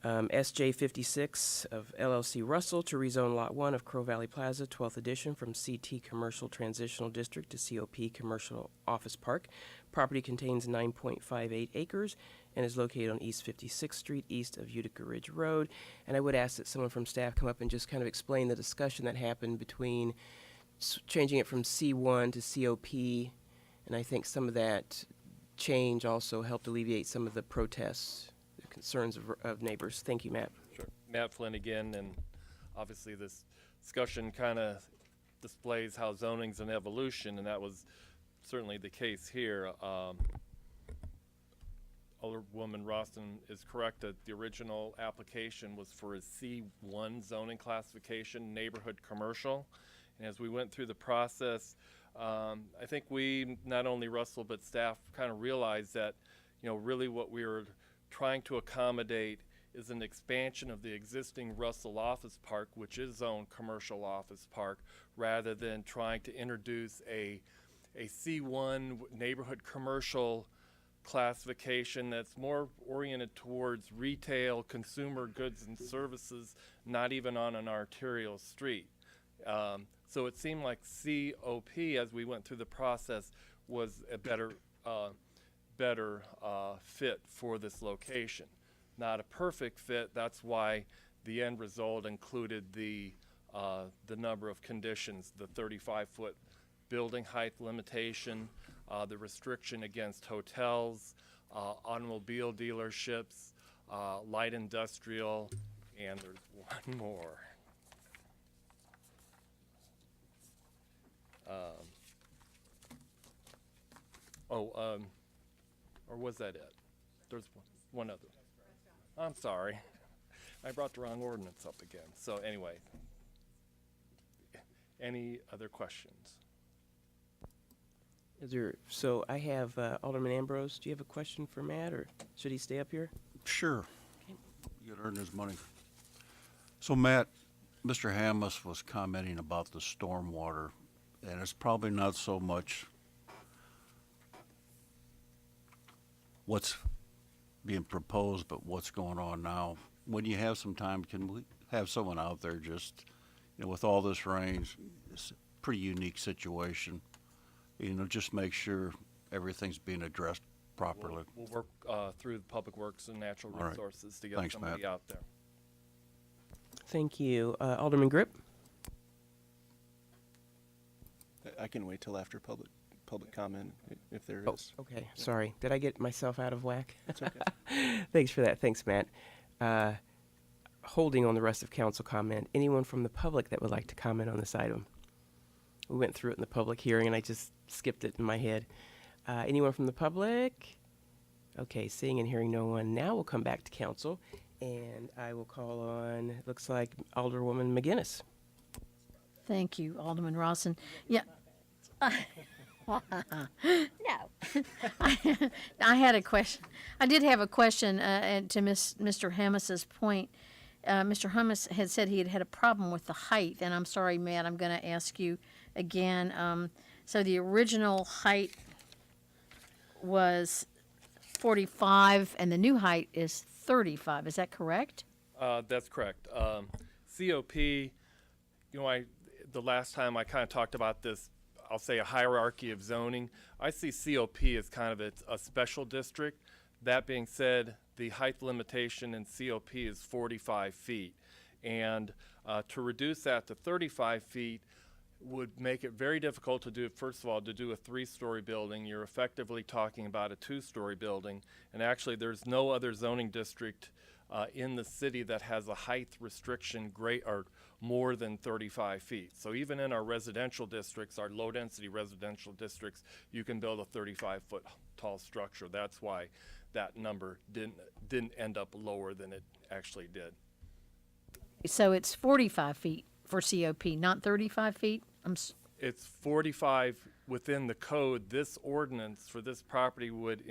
[SPEAKER 3] SJ 56 of LLC Russell to rezone Lot 1 of Crow Valley Plaza, 12th edition, from CT Commercial Transitional District to COP Commercial Office Park. Property contains 9.58 acres and is located on East 56th Street, east of Utica Ridge Road. And I would ask that someone from staff come up and just kind of explain the discussion that happened between changing it from C1 to COP. And I think some of that change also helped alleviate some of the protests, the concerns of neighbors. Thank you, Matt.
[SPEAKER 2] Sure. Matt Flynn again, and obviously this discussion kind of displays how zoning's an evolution, and that was certainly the case here. Alderwoman Roston is correct that the original application was for a C1 zoning classification, neighborhood commercial. And as we went through the process, I think we, not only Russell, but staff kind of realized that, you know, really what we were trying to accommodate is an expansion of the existing Russell Office Park, which is zoned commercial office park, rather than trying to introduce a C1 neighborhood commercial classification that's more oriented towards retail, consumer goods and services, not even on an arterial street. So it seemed like COP, as we went through the process, was a better fit for this location. Not a perfect fit. That's why the end result included the number of conditions: the 35-foot building height limitation, the restriction against hotels, automobile dealerships, light industrial, and there's one more. Or was that it? There's one other. I'm sorry. I brought the wrong ordinance up again. So anyway, any other questions?
[SPEAKER 3] So I have Alderman Ambrose. Do you have a question for Matt, or should he stay up here?
[SPEAKER 11] Sure. You could earn his money. So Matt, Mr. Hammes was commenting about the stormwater, and it's probably not so much what's being proposed, but what's going on now. When you have some time, can we have someone out there just, you know, with all this rain, it's a pretty unique situation, you know, just make sure everything's being addressed properly.
[SPEAKER 2] We'll work through the Public Works and Natural
[SPEAKER 11] All right.
[SPEAKER 2] Resources to get
[SPEAKER 11] Thanks,
[SPEAKER 2] somebody
[SPEAKER 11] Matt.
[SPEAKER 2] out there.
[SPEAKER 3] Thank you. Alderman Grip?
[SPEAKER 12] I can wait till after public comment if there is.
[SPEAKER 3] Okay, sorry. Did I get myself out of whack?
[SPEAKER 12] That's okay.
[SPEAKER 3] Thanks for that. Thanks, Matt. Holding on the rest of council comment, anyone from the public that would like to comment on this item? We went through it in the public hearing, and I just skipped it in my head. Anyone from the public? Okay, seeing and hearing no one. Now we'll come back to council, and I will call on, looks like Alderwoman McGinnis.
[SPEAKER 8] Thank you, Alderman Rawson. Yeah.
[SPEAKER 4] No.
[SPEAKER 8] I had a question. I did have a question and to Mr. Hammes's point. Mr. Hammes had said he had had a problem with the height, and I'm sorry, Matt, I'm going to ask you again. So the original height was 45, and the new height is 35. Is that correct?
[SPEAKER 2] That's correct. COP, you know, the last time I kind of talked about this, I'll say a hierarchy of zoning. I see COP as kind of a special district. That being said, the height limitation in COP is 45 feet. And to reduce that to 35 feet would make it very difficult to do, first of all, to do a 3-story building. You're effectively talking about a 2-story building. And actually, there's no other zoning district in the city that has a height restriction more than 35 feet. So even in our residential districts, our low-density residential districts, you can build a 35-foot tall structure. That's why that number didn't end up lower than it actually did.
[SPEAKER 8] So it's 45 feet for COP, not 35 feet?
[SPEAKER 2] It's 45 within the code. This ordinance for this property would,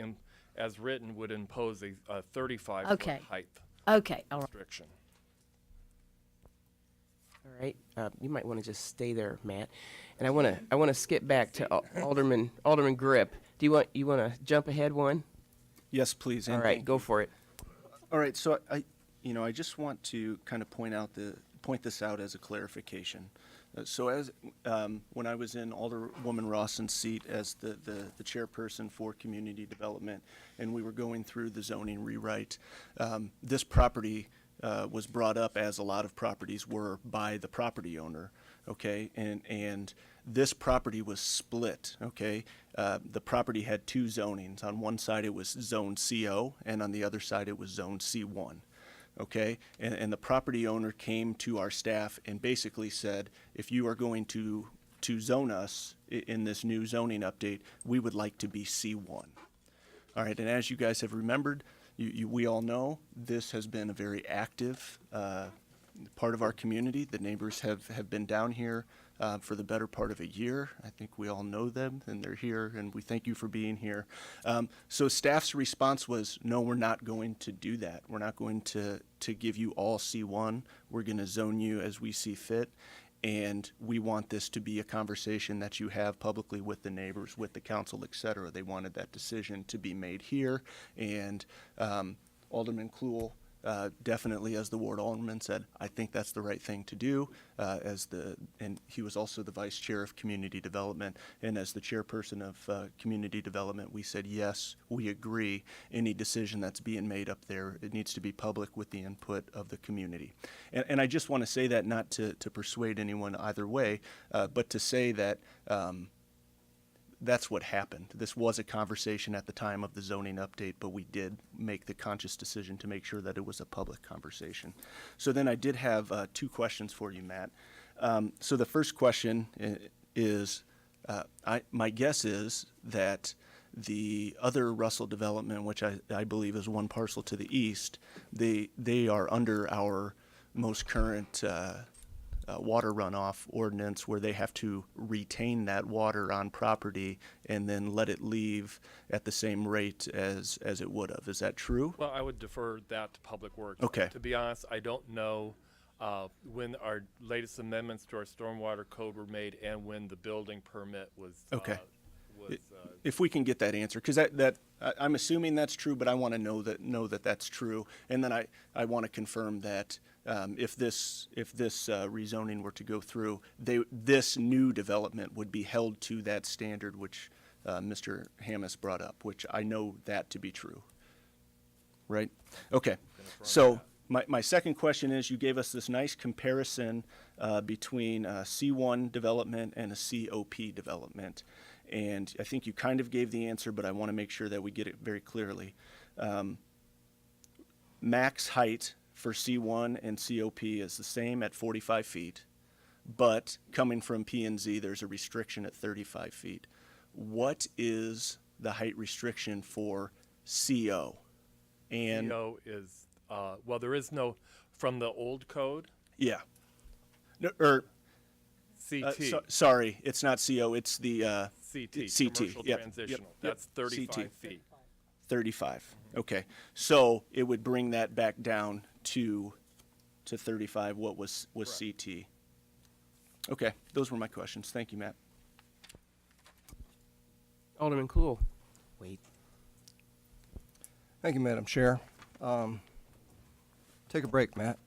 [SPEAKER 2] as written, would impose a 35-foot
[SPEAKER 8] Okay.
[SPEAKER 2] height
[SPEAKER 8] Okay, all right.
[SPEAKER 2] restriction.
[SPEAKER 3] All right, you might want to just stay there, Matt. And I want to skip back to Alderman Grip. Do you want to jump ahead one?
[SPEAKER 12] Yes, please.
[SPEAKER 3] All
[SPEAKER 12] and
[SPEAKER 3] right,
[SPEAKER 12] thank
[SPEAKER 3] go
[SPEAKER 12] you.
[SPEAKER 3] for it.
[SPEAKER 12] All right, so I just want to kind of point this out as a clarification. So as when I was in Alderwoman Rawson's seat as the chairperson for community development, and we were going through the zoning rewrite, this property was brought up, as a lot of properties were, by the property owner. Okay, and this property was split. Okay, the property had two zonings. On one side it was zone CO, and on the other side it was zone C1. Okay, and the property owner came to our staff and basically said, if you are going to zone us in this new zoning update, we would like to be C1. All right, and as you guys have remembered, we all know this has been a very active part of our community. The neighbors have been down here for the better part of a year. I think we all know them, and they're here, and we thank you for being here. So staff's response was, no, we're not going to do that. We're not going to give you all C1. We're going to zone you as we see fit. And we want this to be a conversation that you have publicly with the neighbors, with the council, et cetera. They wanted that decision to be made here. And Alderman Kluhl, definitely, as the ward alderman, said, I think that's the right thing to do. And he was also the vice chair of community development. And as the chairperson of community development, we said, yes, we agree. Any decision that's being made up there, it needs to be public with the input of the community. And I just want to say that not to persuade anyone either way, but to say that that's what happened. This was a conversation at the time of the zoning update, but we did make the conscious decision to make sure that it was a public conversation. So then I did have two questions for you, Matt. So the first question is, my guess is that the other Russell development, which I believe is one parcel to the east, they are under our most current water runoff ordinance, where they have to retain that water on property and then let it leave at the same rate as it would have. Is that true?
[SPEAKER 2] Well, I would defer that to Public Works.
[SPEAKER 12] Okay.
[SPEAKER 2] To be honest, I don't know when our latest amendments to our stormwater code were made and when the building permit was.
[SPEAKER 12] Okay. If we can get that answer, because I'm assuming that's true, but I want to know that that's true, and then I want to confirm that if this rezoning were to go through, this new development would be held to that standard which Mr. Hammes brought up, which I know that to be true. Right? Okay. So my second question is, you gave us this nice comparison between a C1 development and a COP development. And I think you kind of gave the answer, but I want to make sure that we get it very clearly. Max height for C1 and COP is the same at 45 feet, but coming from P&Z, there's a restriction at 35 feet. What is the height restriction for CO? And
[SPEAKER 2] CO is, well, there is no, from the old code,
[SPEAKER 12] yeah, no,
[SPEAKER 2] CT.
[SPEAKER 12] sorry, it's not CO. It's the
[SPEAKER 2] CT, commercial
[SPEAKER 12] yep,
[SPEAKER 2] transitional.
[SPEAKER 12] yep,
[SPEAKER 2] That's 35
[SPEAKER 12] CT.
[SPEAKER 2] feet.
[SPEAKER 12] 35. Okay, so it would bring that back down to 35. What was CT? Okay, those were my questions. Thank you, Matt.
[SPEAKER 3] Alderman Kluhl. Wait.
[SPEAKER 13] Thank you, Madam Chair. Take a break, Matt.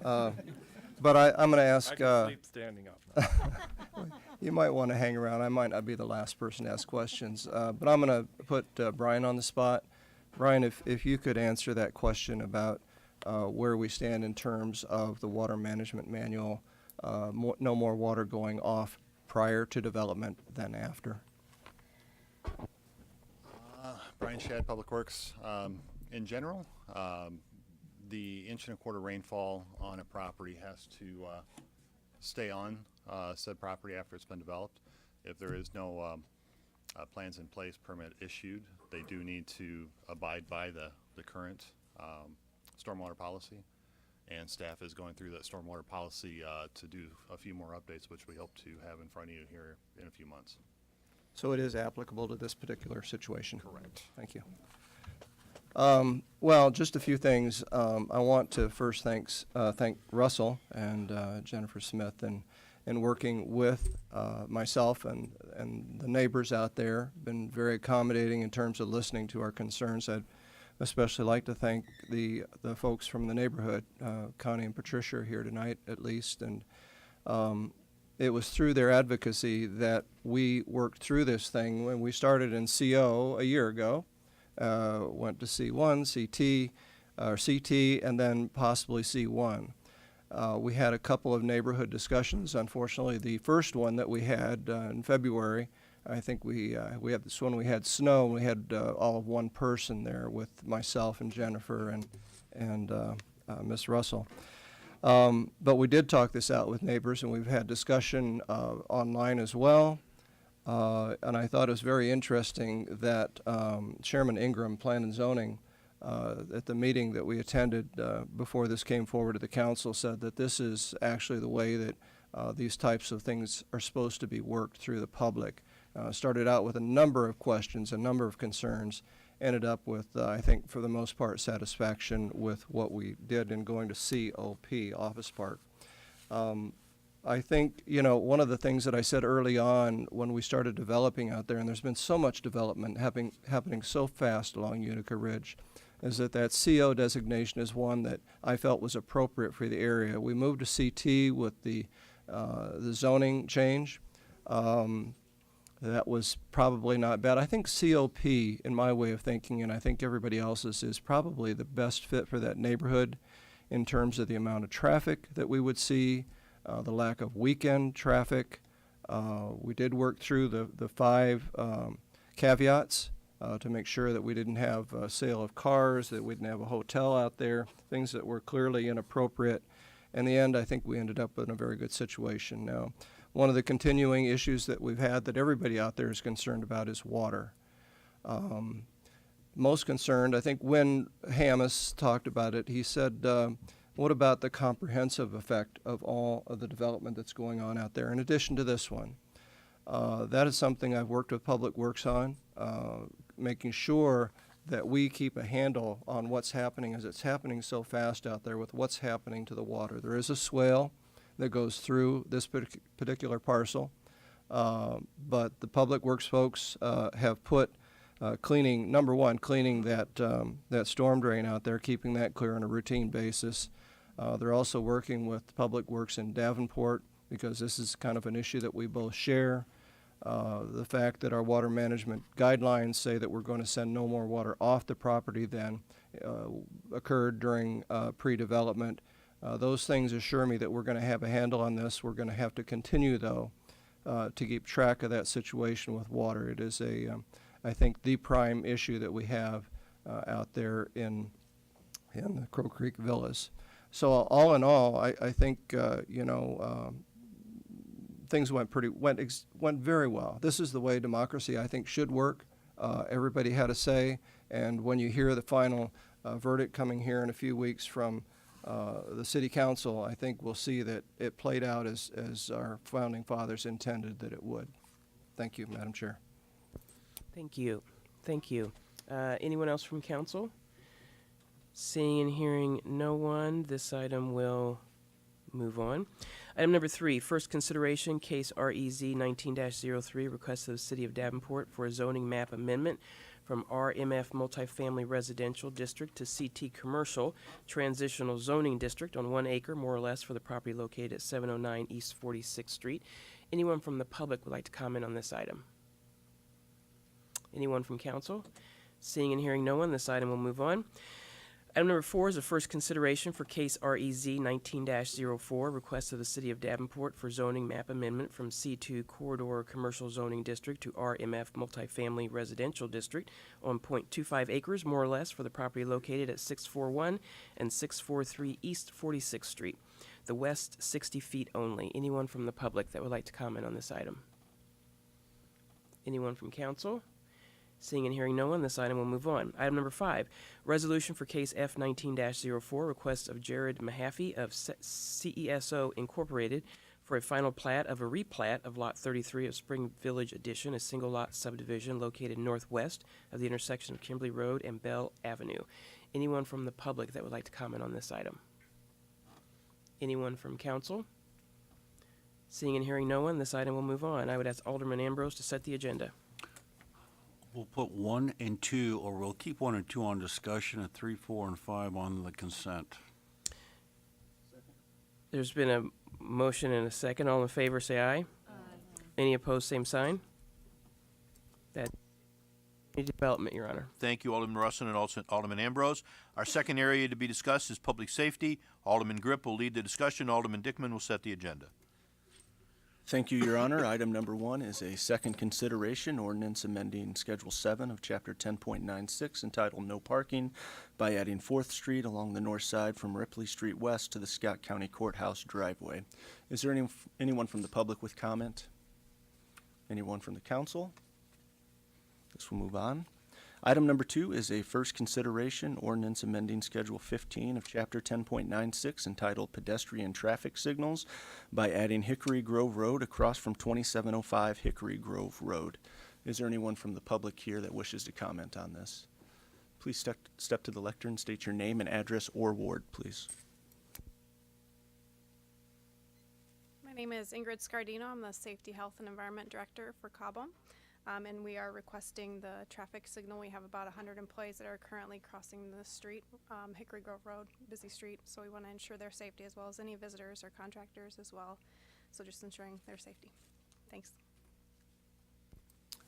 [SPEAKER 13] But I'm going to ask.
[SPEAKER 2] I can sleep standing up now.
[SPEAKER 13] You might want to hang around. I might not be the last person to ask questions, but I'm going to put Brian on the spot. Brian, if you could answer that question about where we stand in terms of the water management manual, no more water going off prior to development than after.
[SPEAKER 14] Brian Shad, Public Works. In general, the 1.25 inch rainfall on a property has to stay on said property after it's been developed. If there is no plans in place, permit issued, they do need to abide by the current stormwater policy. and staff is going through that stormwater policy to do a few more updates, which we hope to have in front of you here in a few months.
[SPEAKER 13] So it is applicable to this particular situation?
[SPEAKER 14] Correct.
[SPEAKER 13] Thank you. Well, just a few things. I want to first thank Russell and Jennifer Smith in working with myself and the neighbors out there. Been very accommodating in terms of listening to our concerns. I'd especially like to thank the folks from the neighborhood. Connie and Patricia are here tonight at least, and it was through their advocacy that we worked through this thing. When we started in CO a year ago, went to C1, CT, or CT, and then possibly C1. We had a couple of neighborhood discussions. Unfortunately, the first one that we had in February, I think we had this one. We had snow, and we had all of one person there with myself and Jennifer and Miss Russell. But we did talk this out with neighbors, and we've had discussion online as well. And I thought it was very interesting that Chairman Ingram, Plan and Zoning, at the meeting that we attended before this came forward to the council, said that this is actually the way that these types of things are supposed to be worked through the public. Started out with a number of questions, a number of concerns, ended up with, I think, for the most part, satisfaction with what we did in going to COP, Office Park. I think, you know, one of the things that I said early on when we started developing out there, and there's been so much development happening so fast along Utica Ridge, is that CO designation is one that I felt was appropriate for the area. We moved to CT with the zoning change. That was probably not bad. I think COP, in my way of thinking, and I think everybody else's, is probably the best fit for that neighborhood in terms of the amount of traffic that we would see, the lack of weekend traffic. We did work through the 5 caveats to make sure that we didn't have a sale of cars, that we didn't have a hotel out there, things that were clearly inappropriate. In the end, I think we ended up in a very good situation. Now, one of the continuing issues that we've had that everybody out there is concerned about is water. Most concerned, I think when Hammes talked about it, he said, what about the comprehensive effect of all of the development that's going on out there in addition to this one? That is something I've worked with Public Works on, making sure that we keep a handle on what's happening, as it's happening so fast out there with what's happening to the water. There is a swale that goes through this particular parcel, but the Public Works folks have put cleaning, number one, cleaning that storm drain out there, keeping that clear on a routine basis. They're also working with Public Works in Davenport, because this is kind of an issue that we both share. The fact that our water management guidelines say that we're going to send no more water off the property than occurred during pre-development. Those things assure me that we're going to have a handle on this. We're going to have to continue, though, to keep track of that situation with water. It is I think, the prime issue that we have out there in the Crow Creek Villas. So all in all, I think, things went very well. This is the way democracy, I think, should work. Everybody had a say, and when you hear the final verdict coming here in a few weeks from the City Council, I think we'll see that it played out as our founding fathers intended that it would. Thank you, Madam Chair.
[SPEAKER 3] Thank you. Thank you. Anyone else from council? Seeing and hearing no one, this item will move on. Item number 3, first consideration, case REZ 19-03, request of the City of Davenport for a zoning map amendment from RMF Multifamily Residential District to CT Commercial Transitional Zoning District on 1 acre, more or less, for the property located at 709 East 46th Street. Anyone from the public would like to comment on this item? Anyone from council? Seeing and hearing no one, this item will move on. Item number 4 is a first consideration for case REZ 19-04, request of the City of Davenport for zoning map amendment from C2 Corridor Commercial Zoning District to RMF Multifamily Residential District on 0.25 acres, more or less, for the property located at 641 and 643 East 46th Street. The west 60 feet only. Anyone from the public that would like to comment on this item? Anyone from council? Seeing and hearing no one, this item will move on. Item number 5, resolution for case F19-04, request of Jared Mahaffey of CESO Incorporated for a final plat of a replat of Lot 33 of Spring Village Addition, a single-lot subdivision located northwest of the intersection of Kimberly Road and Bell Avenue. Anyone from the public that would like to comment on this item? Anyone from council? Seeing and hearing no one, this item will move on. I would ask Alderman Ambrose to set the agenda.
[SPEAKER 11] We'll put 1 and 2, or we'll keep 1 and 2 on discussion, and 3, 4, and 5 on the consent.
[SPEAKER 3] There's been a motion and a second. All in favor, say aye. Aye. Any opposed, same sign. That development, Your Honor.
[SPEAKER 1] Thank you, Alderman Russell and also Alderman Ambrose. Our second area to be discussed is public safety. Alderman Grip will lead the discussion. Alderman Dickman will set the agenda.
[SPEAKER 12] Thank you, Your Honor. Item number 1 is a second consideration ordinance amending Schedule 7 of Chapter 10.96 entitled No Parking by adding 4th Street along the north side from Ripley Street West to the Scott County Courthouse driveway. Is there anyone from the public with comment? Anyone from the council? This will move on. Item number 2 is a first consideration ordinance amending Schedule 15 of Chapter 10.96 entitled Pedestrian Traffic Signals by adding Hickory Grove Road across from 2705 Hickory Grove Road. Is there anyone from the public here that wishes to comment on this? Please step to the lectern, state your name and address or ward, please.
[SPEAKER 15] My name is Ingrid Scardino. I'm the Safety, Health, and Environment Director for Cobham. And we are requesting the traffic signal. We have about 100 employees that are currently crossing the street, Hickory Grove Road, busy street. So we want to ensure their safety as well as any visitors or contractors as well. So just ensuring their safety. Thanks.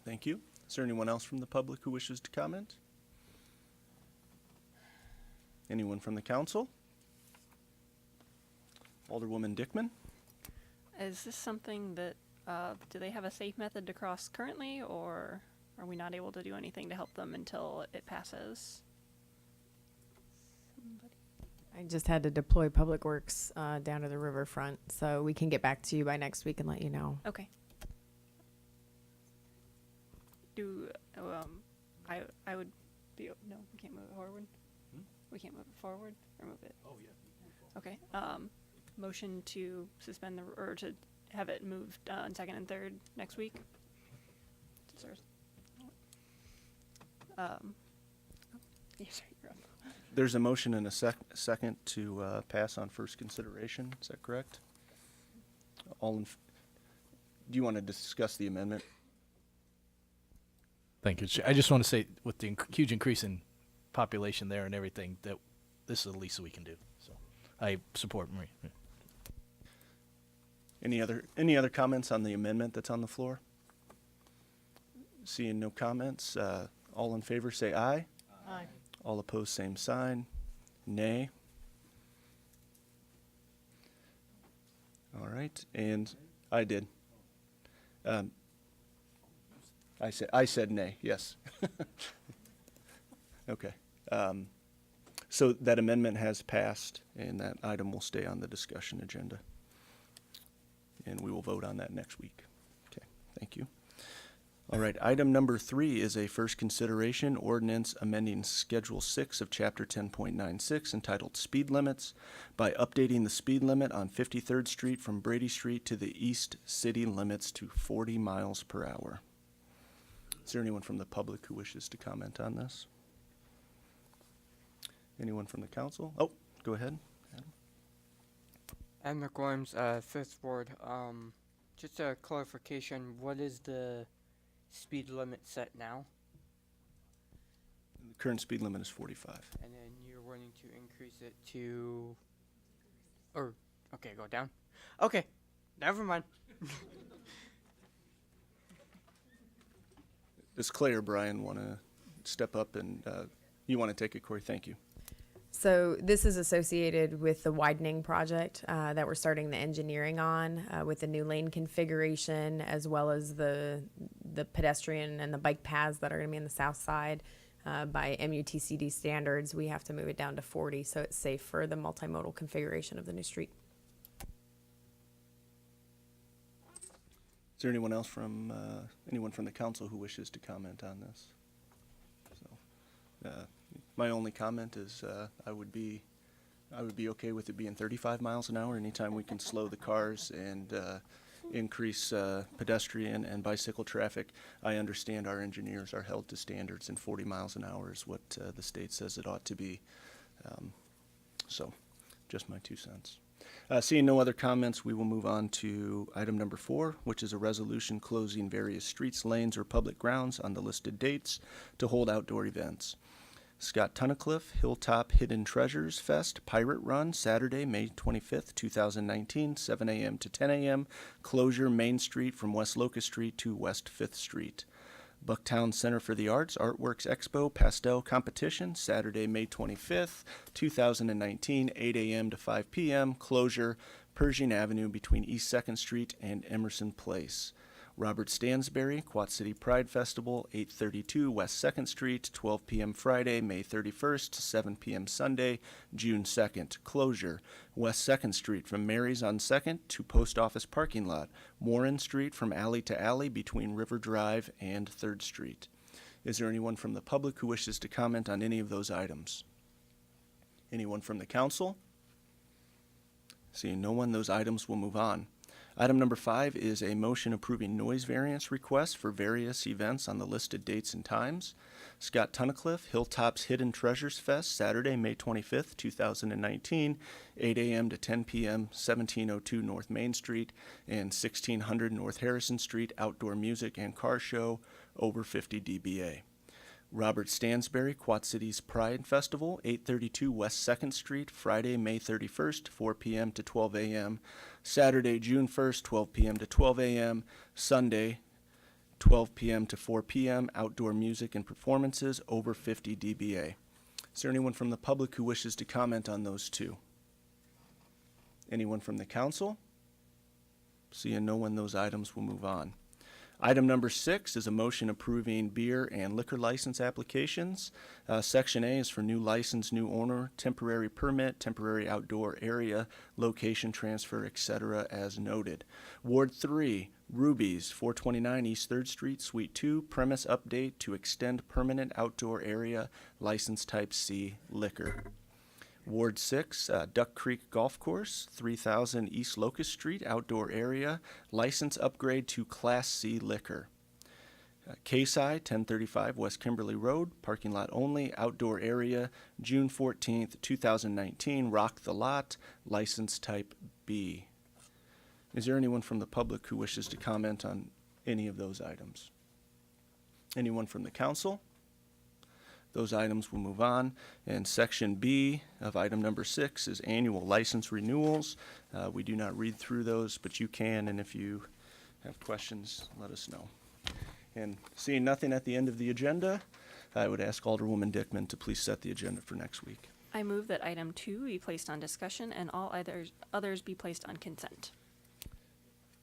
[SPEAKER 12] Thank you. Is there anyone else from the public who wishes to comment? Anyone from the council? Alderwoman Dickman?
[SPEAKER 9] Is this something that, do they have a safe method to cross currently, or are we not able to do anything to help them until it passes?
[SPEAKER 4] I just had to deploy Public Works down to the riverfront, so we can get back to you by next week and let you know.
[SPEAKER 9] Okay. I would be, no, we can't move it forward. We can't move it forward or move it. Oh, yeah. Okay. Motion to suspend or to have it moved on 2nd and 3rd next week. Yes, you're up.
[SPEAKER 12] There's a motion and a second to pass on first consideration. Is that correct? Do you want to discuss the amendment?
[SPEAKER 7] Thank you. I just want to say, with the huge increase in population there and everything, that this is the least we can do. So I support Marie.
[SPEAKER 12] Any other comments on the amendment that's on the floor? Seeing no comments, all in favor say aye.
[SPEAKER 8] Aye.
[SPEAKER 12] All opposed, same sign. Nay. All right, and I did. I said nay, yes. Okay. So that amendment has passed, and that item will stay on the discussion agenda. And we will vote on that next week. Okay, thank you. All right, item number 3 is a first consideration ordinance amending Schedule 6 of Chapter 10.96 entitled Speed Limits by updating the speed limit on 53rd Street from Brady Street to the east city limits to 40 miles per hour. Is there anyone from the public who wishes to comment on this? Anyone from the council? Oh, go ahead.
[SPEAKER 16] Adam McWilliams, 5th Ward. Just a clarification, what is the speed limit set now?
[SPEAKER 12] The current speed limit is 45.
[SPEAKER 16] And then you're wanting to increase it to, or, okay, go down? Okay, never mind.
[SPEAKER 12] Does Clay or Brian want to step up and, you want to take it, Corey? Thank you.
[SPEAKER 4] So this is associated with the widening project that we're starting the engineering on with the new lane configuration, as well as the pedestrian and the bike paths that are going to be on the south side. By MUTCD standards, we have to move it down to 40 so it's safe for the multimodal configuration of the new street.
[SPEAKER 12] Is there anyone else from, anyone from the council who wishes to comment on this? My only comment is I would be okay with it being 35 miles an hour anytime we can slow the cars and increase pedestrian and bicycle traffic. I understand our engineers are held to standards, and 40 miles an hour is what the state says it ought to be. So, just my 2 cents. Seeing no other comments, we will move on to item number 4, which is a resolution closing various streets, lanes, or public grounds on the listed dates to hold outdoor events. Scott Tunnicliffe, Hilltop Hidden Treasures Fest Pirate Run, Saturday, May 25th, 2019, 7 a.m. to 10 a.m. Closure Main Street from West Locust Street to West 5th Street. Bucktown Center for the Arts Artworks Expo Pastel Competition, Saturday, May 25th, 2019, 8 a.m. to 5 p.m. Closure Pershing Avenue between East 2nd Street and Emerson Place. Robert Stansberry, Quad City Pride Festival, 832 West 2nd Street, 12 p.m. Friday, May 31st, 7 p.m. Sunday, June 2nd. Closure, West 2nd Street from Mary's on 2nd to Post Office Parking Lot. Warren Street from alley to alley between River Drive and 3rd Street. Is there anyone from the public who wishes to comment on any of those items? Anyone from the council? Seeing no one, those items will move on. Item number 5 is a motion approving noise variance requests for various events on the listed dates and times. Scott Tunnicliffe, Hilltop's Hidden Treasures Fest, Saturday, May 25th, 2019, 8 a.m. to 10 p.m., 1702 North Main Street and 1600 North Harrison Street, outdoor music and car show, over 50 dBA. Robert Stansberry, Quad Cities Pride Festival, 832 West 2nd Street, Friday, May 31st, 4 p.m. to 12 a.m., Saturday, June 1st, 12 p.m. to 12 a.m., Sunday, 12 p.m. to 4 p.m., outdoor music and performances, over 50 dBA. Is there anyone from the public who wishes to comment on those two? Anyone from the council? Seeing no one, those items will move on. Item number 6 is a motion approving beer and liquor license applications. Section A is for new license, new owner, temporary permit, temporary outdoor area, location transfer, etc., as noted. Ward 3, Ruby's, 429 East 3rd Street, Suite 2, premise update to extend permanent outdoor area, license type C, liquor. Ward 6, Duck Creek Golf Course, 3000 East Locust Street, outdoor area, license upgrade to Class C liquor. KSI, 1035 West Kimberly Road, parking lot only, outdoor area, June 14th, 2019, Rock the Lot, license type B. Is there anyone from the public who wishes to comment on any of those items? Anyone from the council? Those items will move on. And Section B of item number 6 is annual license renewals. We do not read through those, but you can, and if you have questions, let us know. And seeing nothing at the end of the agenda, I would ask Alderwoman Dickman to please set the agenda for next week.
[SPEAKER 9] I move that item 2 be placed on discussion and all others be placed on consent.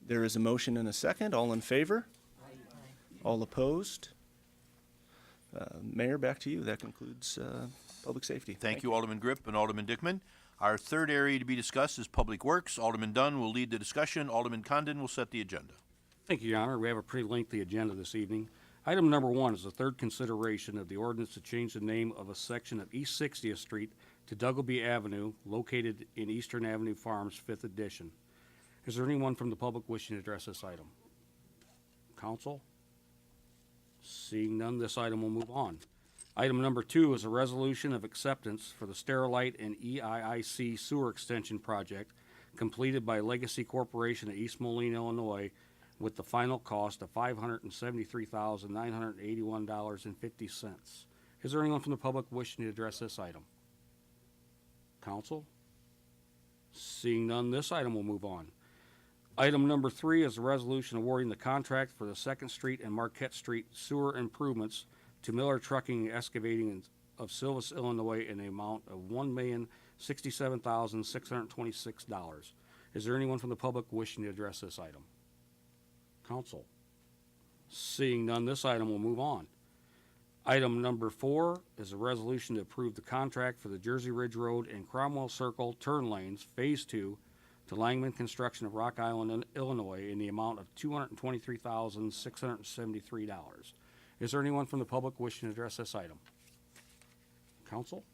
[SPEAKER 6] There is a motion and a second. All in favor? All opposed? Mayor, back to you. That concludes public safety.
[SPEAKER 1] Thank you, Alderman Grip and Alderman Dickman. Our third area to be discussed is Public Works. Alderman Dunn will lead the discussion. Alderman Condon will set the agenda.
[SPEAKER 17] Thank you, Your Honor. We have a pretty lengthy agenda this evening. Item number 1 is the third consideration of the ordinance to change the name of a section of East 60th Street to Duggleby Avenue, located in Eastern Avenue Farms, 5th Edition. Is there anyone from the public wishing to address this item? Council? Seeing none, this item will move on. Item number 2 is a resolution of acceptance for the Sterilite and EIIC sewer extension project completed by Legacy Corporation of East Moline, Illinois, with the final cost of $573,981.50. Is there anyone from the public wishing to address this item? Council? Seeing none, this item will move on. Item number 3 is a resolution awarding the contract for the 2nd Street and Marquette Street sewer improvements to Miller Trucking and Excavating of Silvis, Illinois, in the amount of $1,067,626. Is there anyone from the public wishing to address this item? Council? Seeing none, this item will move on. Item number 4 is a resolution to approve the contract for the Jersey Ridge Road and Cromwell Circle turn lanes, Phase 2, to Langman Construction of Rock Island, Illinois, in the amount of $223,673. Is there anyone from the public wishing to address this item? Council?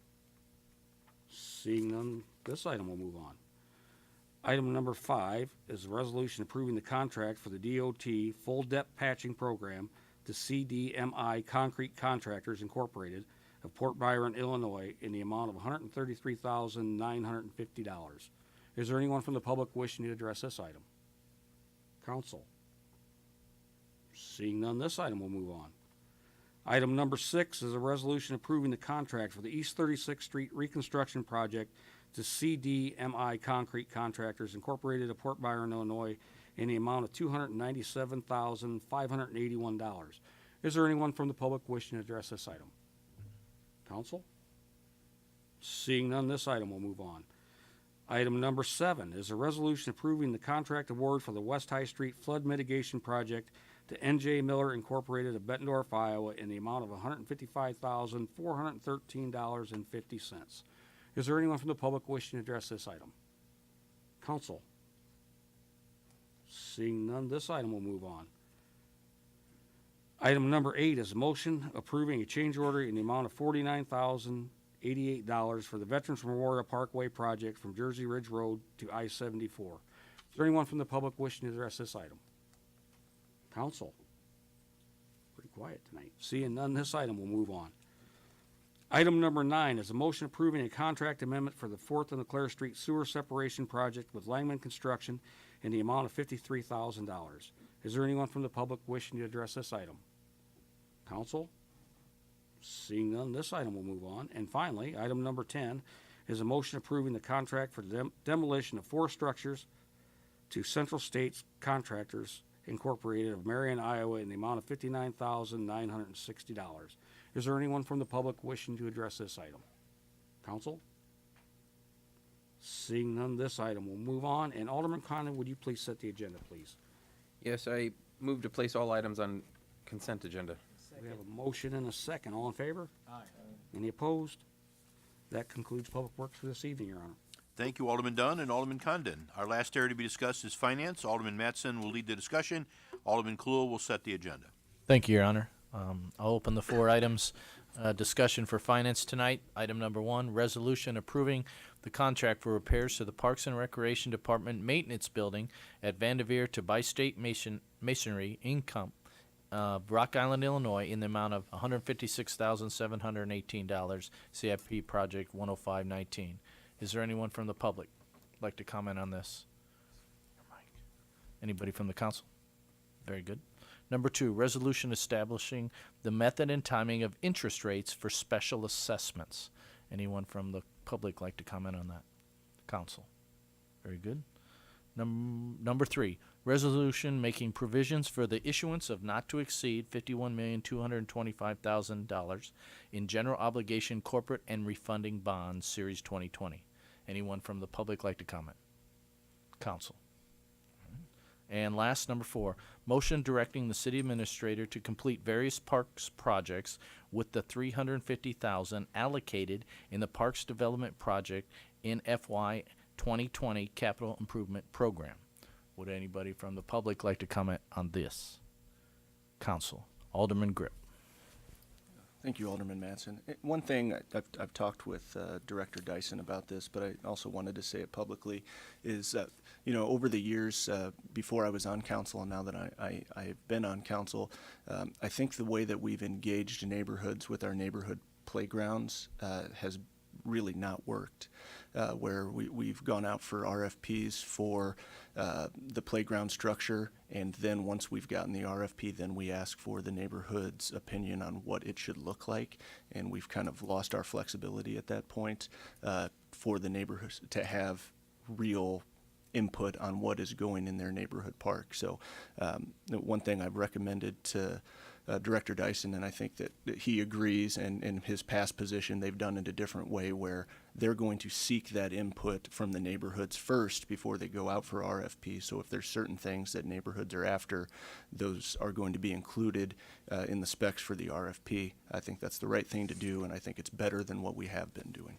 [SPEAKER 17] Seeing none, this item will move on. Item number 5 is a resolution approving the contract for the DOT Full Depth Patching Program to CDMI Concrete Contractors Incorporated of Port Byron, Illinois, in the amount of $133,950. Is there anyone from the public wishing to address this item? Council? Seeing none, this item will move on. Item number 6 is a resolution approving the contract for the East 36th Street Reconstruction Project to CDMI Concrete Contractors Incorporated of Port Byron, Illinois, in the amount of $297,581. Is there anyone from the public wishing to address this item? Council? Seeing none, this item will move on. Item number 7 is a resolution approving the contract award for the West High Street Flood Mitigation Project to NJ Miller Incorporated of Bettendorf, Iowa, in the amount of $155,413.50. Is there anyone from the public wishing to address this item? Council? Seeing none, this item will move on. Item number 8 is a motion approving a change order in the amount of $49,088 for the Veterans Memorial Parkway project from Jersey Ridge Road to I-74. Is there anyone from the public wishing to address this item? Council? Pretty quiet tonight. Seeing none, this item will move on. Item number 9 is a motion approving a contract amendment for the 4th and Leclerc Street Sewer Separation Project with Langman Construction in the amount of $53,000. Is there anyone from the public wishing to address this item? Council? Seeing none, this item will move on. And finally, item number 10 is a motion approving the contract for demolition of 4 structures to Central States Contractors Incorporated of Marion, Iowa, in the amount of $59,960. Is there anyone from the public wishing to address this item? Council? Seeing none, this item will move on. And Alderman Condon, would you please set the agenda, please?
[SPEAKER 10] Yes, I move to place all items on consent agenda.
[SPEAKER 17] We have a motion and a second. All in favor? Aye. Any opposed? That concludes Public Works for this evening, Your Honor.
[SPEAKER 1] Thank you, Alderman Dunn and Alderman Condon. Our last area to be discussed is finance. Alderman Mattson will lead the discussion. Alderman Kloul will set the agenda.
[SPEAKER 7] Thank you, Your Honor. I'll open the 4 items discussion for finance tonight. Item number 1, resolution approving the contract for repairs to the Parks and Recreation Department maintenance building at Vanderveer to Bi-State Masonry Income, Rock Island, Illinois, in the amount of $156,718, CIP Project 10519. Is there anyone from the public like to comment on this? Anybody from the council? Very good. Number 2, resolution establishing the method and timing of interest rates for special assessments. Anyone from the public like to comment on that? Council. Very good. Number 3, resolution making provisions for the issuance of not to exceed $51,225,000 in general obligation corporate and refunding bonds, Series 2020. Anyone from the public like to comment? Council. And last, number 4, motion directing the city administrator to complete various parks projects with the $350,000 allocated in the Parks Development Project in FY 2020 Capital Improvement Program. Would anybody from the public like to comment on this? Council. Alderman Grip.
[SPEAKER 12] Thank you, Alderman Mattson. One thing I've talked with Director Dyson about this, but I also wanted to say it publicly, is over the years before I was on council and now that I've been on council, I think the way that we've engaged neighborhoods with our neighborhood playgrounds has really not worked. Where we've gone out for RFPs for the playground structure, and then once we've gotten the RFP, then we ask for the neighborhood's opinion on what it should look like, and we've kind of lost our flexibility at that point for the neighborhoods to have real input on what is going in their neighborhood park. So one thing I've recommended to Director Dyson, and I think that he agrees, and in his past position they've done it a different way where they're going to seek that input from the neighborhoods first before they go out for RFP. So if there's certain things that neighborhoods are after, those are going to be included in the specs for the RFP. I think that's the right thing to do, and I think it's better than what we have been doing.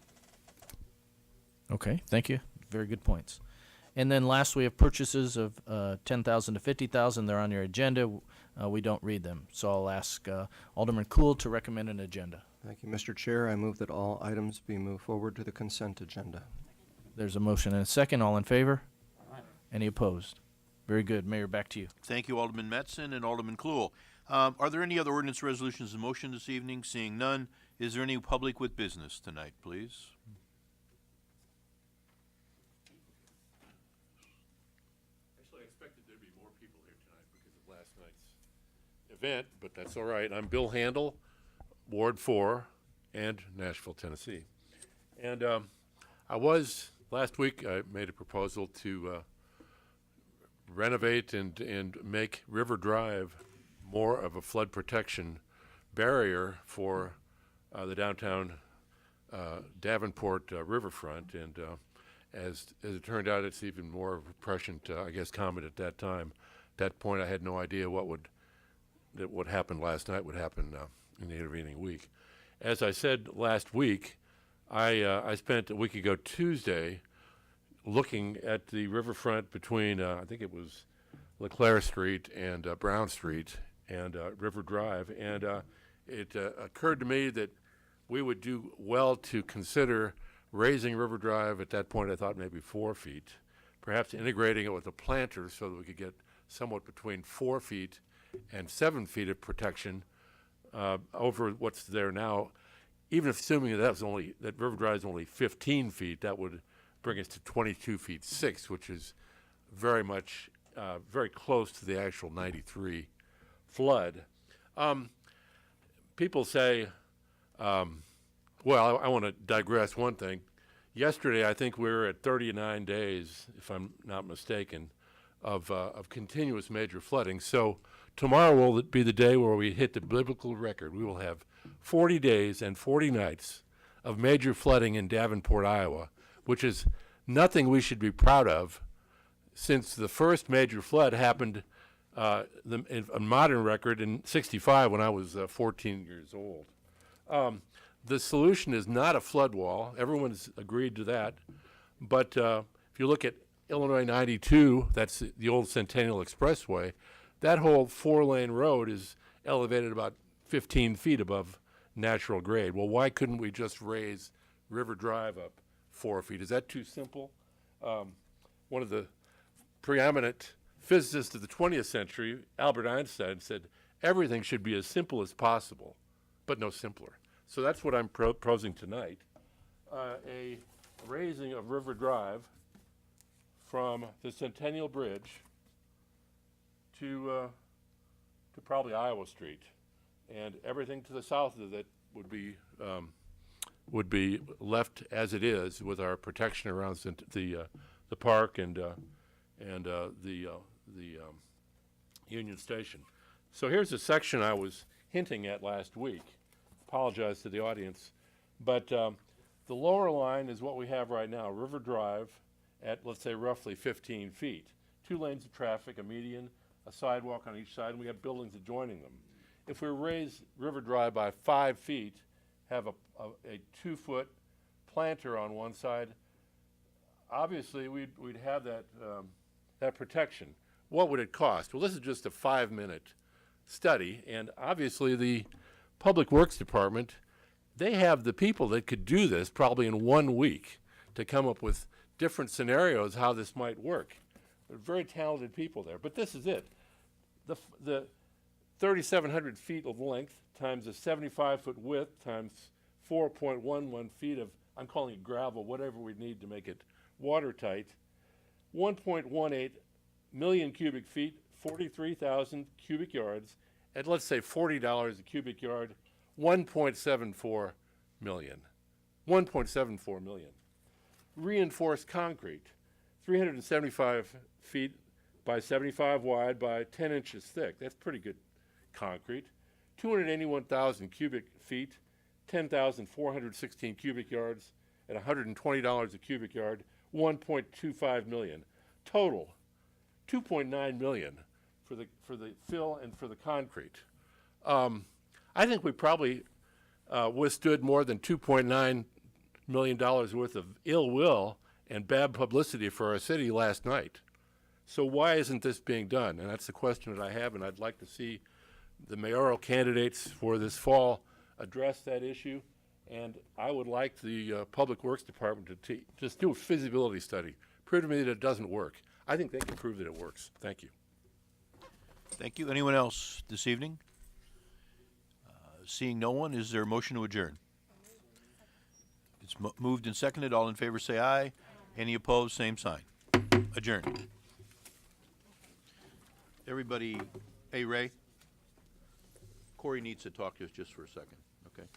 [SPEAKER 7] Okay, thank you. Very good points. And then last, we have purchases of $10,000 to $50,000. They're on your agenda. We don't read them. So I'll ask Alderman Kloul to recommend an agenda.
[SPEAKER 13] Thank you, Mr. Chair. I move that all items be moved forward to the consent agenda.
[SPEAKER 7] There's a motion and a second. All in favor? Any opposed? Very good. Mayor, back to you.
[SPEAKER 1] Thank you, Alderman Metzen and Alderman Kloul. Are there any other ordinance resolutions in motion this evening? Seeing none, is there any public with business tonight, please?
[SPEAKER 18] Actually, I expected there'd be more people here tonight because of last night's event, but that's all right. I'm Bill Handel, Ward 4 and Nashville, Tennessee. And last week, I made a proposal to renovate and make River Drive more of a flood protection barrier for the downtown Davenport riverfront. And as it turned out, it's even more of a prescient, comment at that time. At that point, I had no idea what happened last night would happen in the intervening week. As I said last week, I spent a week ago Tuesday looking at the riverfront between, I think it was LeClaire Street and Brown Street and River Drive, and it occurred to me that we would do well to consider raising River Drive. At that point, I thought maybe 4 feet, perhaps integrating it with a planter so that we could get somewhat between 4 feet and 7 feet of protection over what's there now. Even assuming that River Drive is only 15 feet, that would bring us to 22 feet 6, which is very much, very close to the actual 93 flood. People say, I want to digress one thing. Yesterday, I think we were at 39 days, if I'm not mistaken, of continuous major flooding. So tomorrow will be the day where we hit the biblical record. We will have 40 days and 40 nights of major flooding in Davenport, Iowa, which is nothing we should be proud of, since the first major flood happened, a modern record, in '65 when I was 14 years old. The solution is not a flood wall. Everyone's agreed to that. But if you look at Illinois 92, that's the old Centennial Expressway, that whole 4-lane road is elevated about 15 feet above natural grade. Well, why couldn't we just raise River Drive up 4 feet? Is that too simple? One of the preeminent physicists of the 20th century, Albert Einstein, said everything should be as simple as possible, but no simpler. So that's what I'm proposing tonight, a raising of River Drive from the Centennial Bridge to probably Iowa Street, and everything to the south of it would be left as it is, with our protection around the park and the Union Station. So here's a section I was hinting at last week. Apologize to the audience, but the lower line is what we have right now, River Drive at, let's say, roughly 15 feet. 2 lanes of traffic, a median, a sidewalk on each side, and we have buildings adjoining them. If we raise River Drive by 5 feet, have a 2-foot planter on one side, obviously we'd have that protection. What would it cost? Well, this is just a 5-minute study, and obviously the Public Works Department, they have the people that could do this probably in 1 week to come up with different scenarios how this might work. They're very talented people there, but this is it. The 3,700 feet of length times a 75-foot width times 4.11 feet of, I'm calling it gravel, whatever we need to make it watertight, 1.18 million cubic feet, 43,000 cubic yards, at let's say $40 a cubic yard, 1.74 million. 1.74 million. Reinforced concrete, 375 feet by 75 wide by 10 inches thick. That's pretty good concrete. 281,000 cubic feet, 10,416 cubic yards at $120 a cubic yard, 1.25 million. Total, 2.9 million for the fill and for the concrete. I think we probably withstood more than $2.9 million worth of ill will and bad publicity for our city last night. So why isn't this being done? And that's the question that I have, and I'd like to see the mayoral candidates for this fall address that issue. And I would like the Public Works Department to just do a feasibility study. Prove to me that it doesn't work. I think they can prove that it works. Thank you.
[SPEAKER 1] Thank you. Anyone else this evening? Seeing no one, is there a motion to adjourn? It's moved and seconded. All in favor say aye. Any opposed, same sign. Adjourned. Everybody, hey, Ray? Corey needs to talk to us just for a second, okay?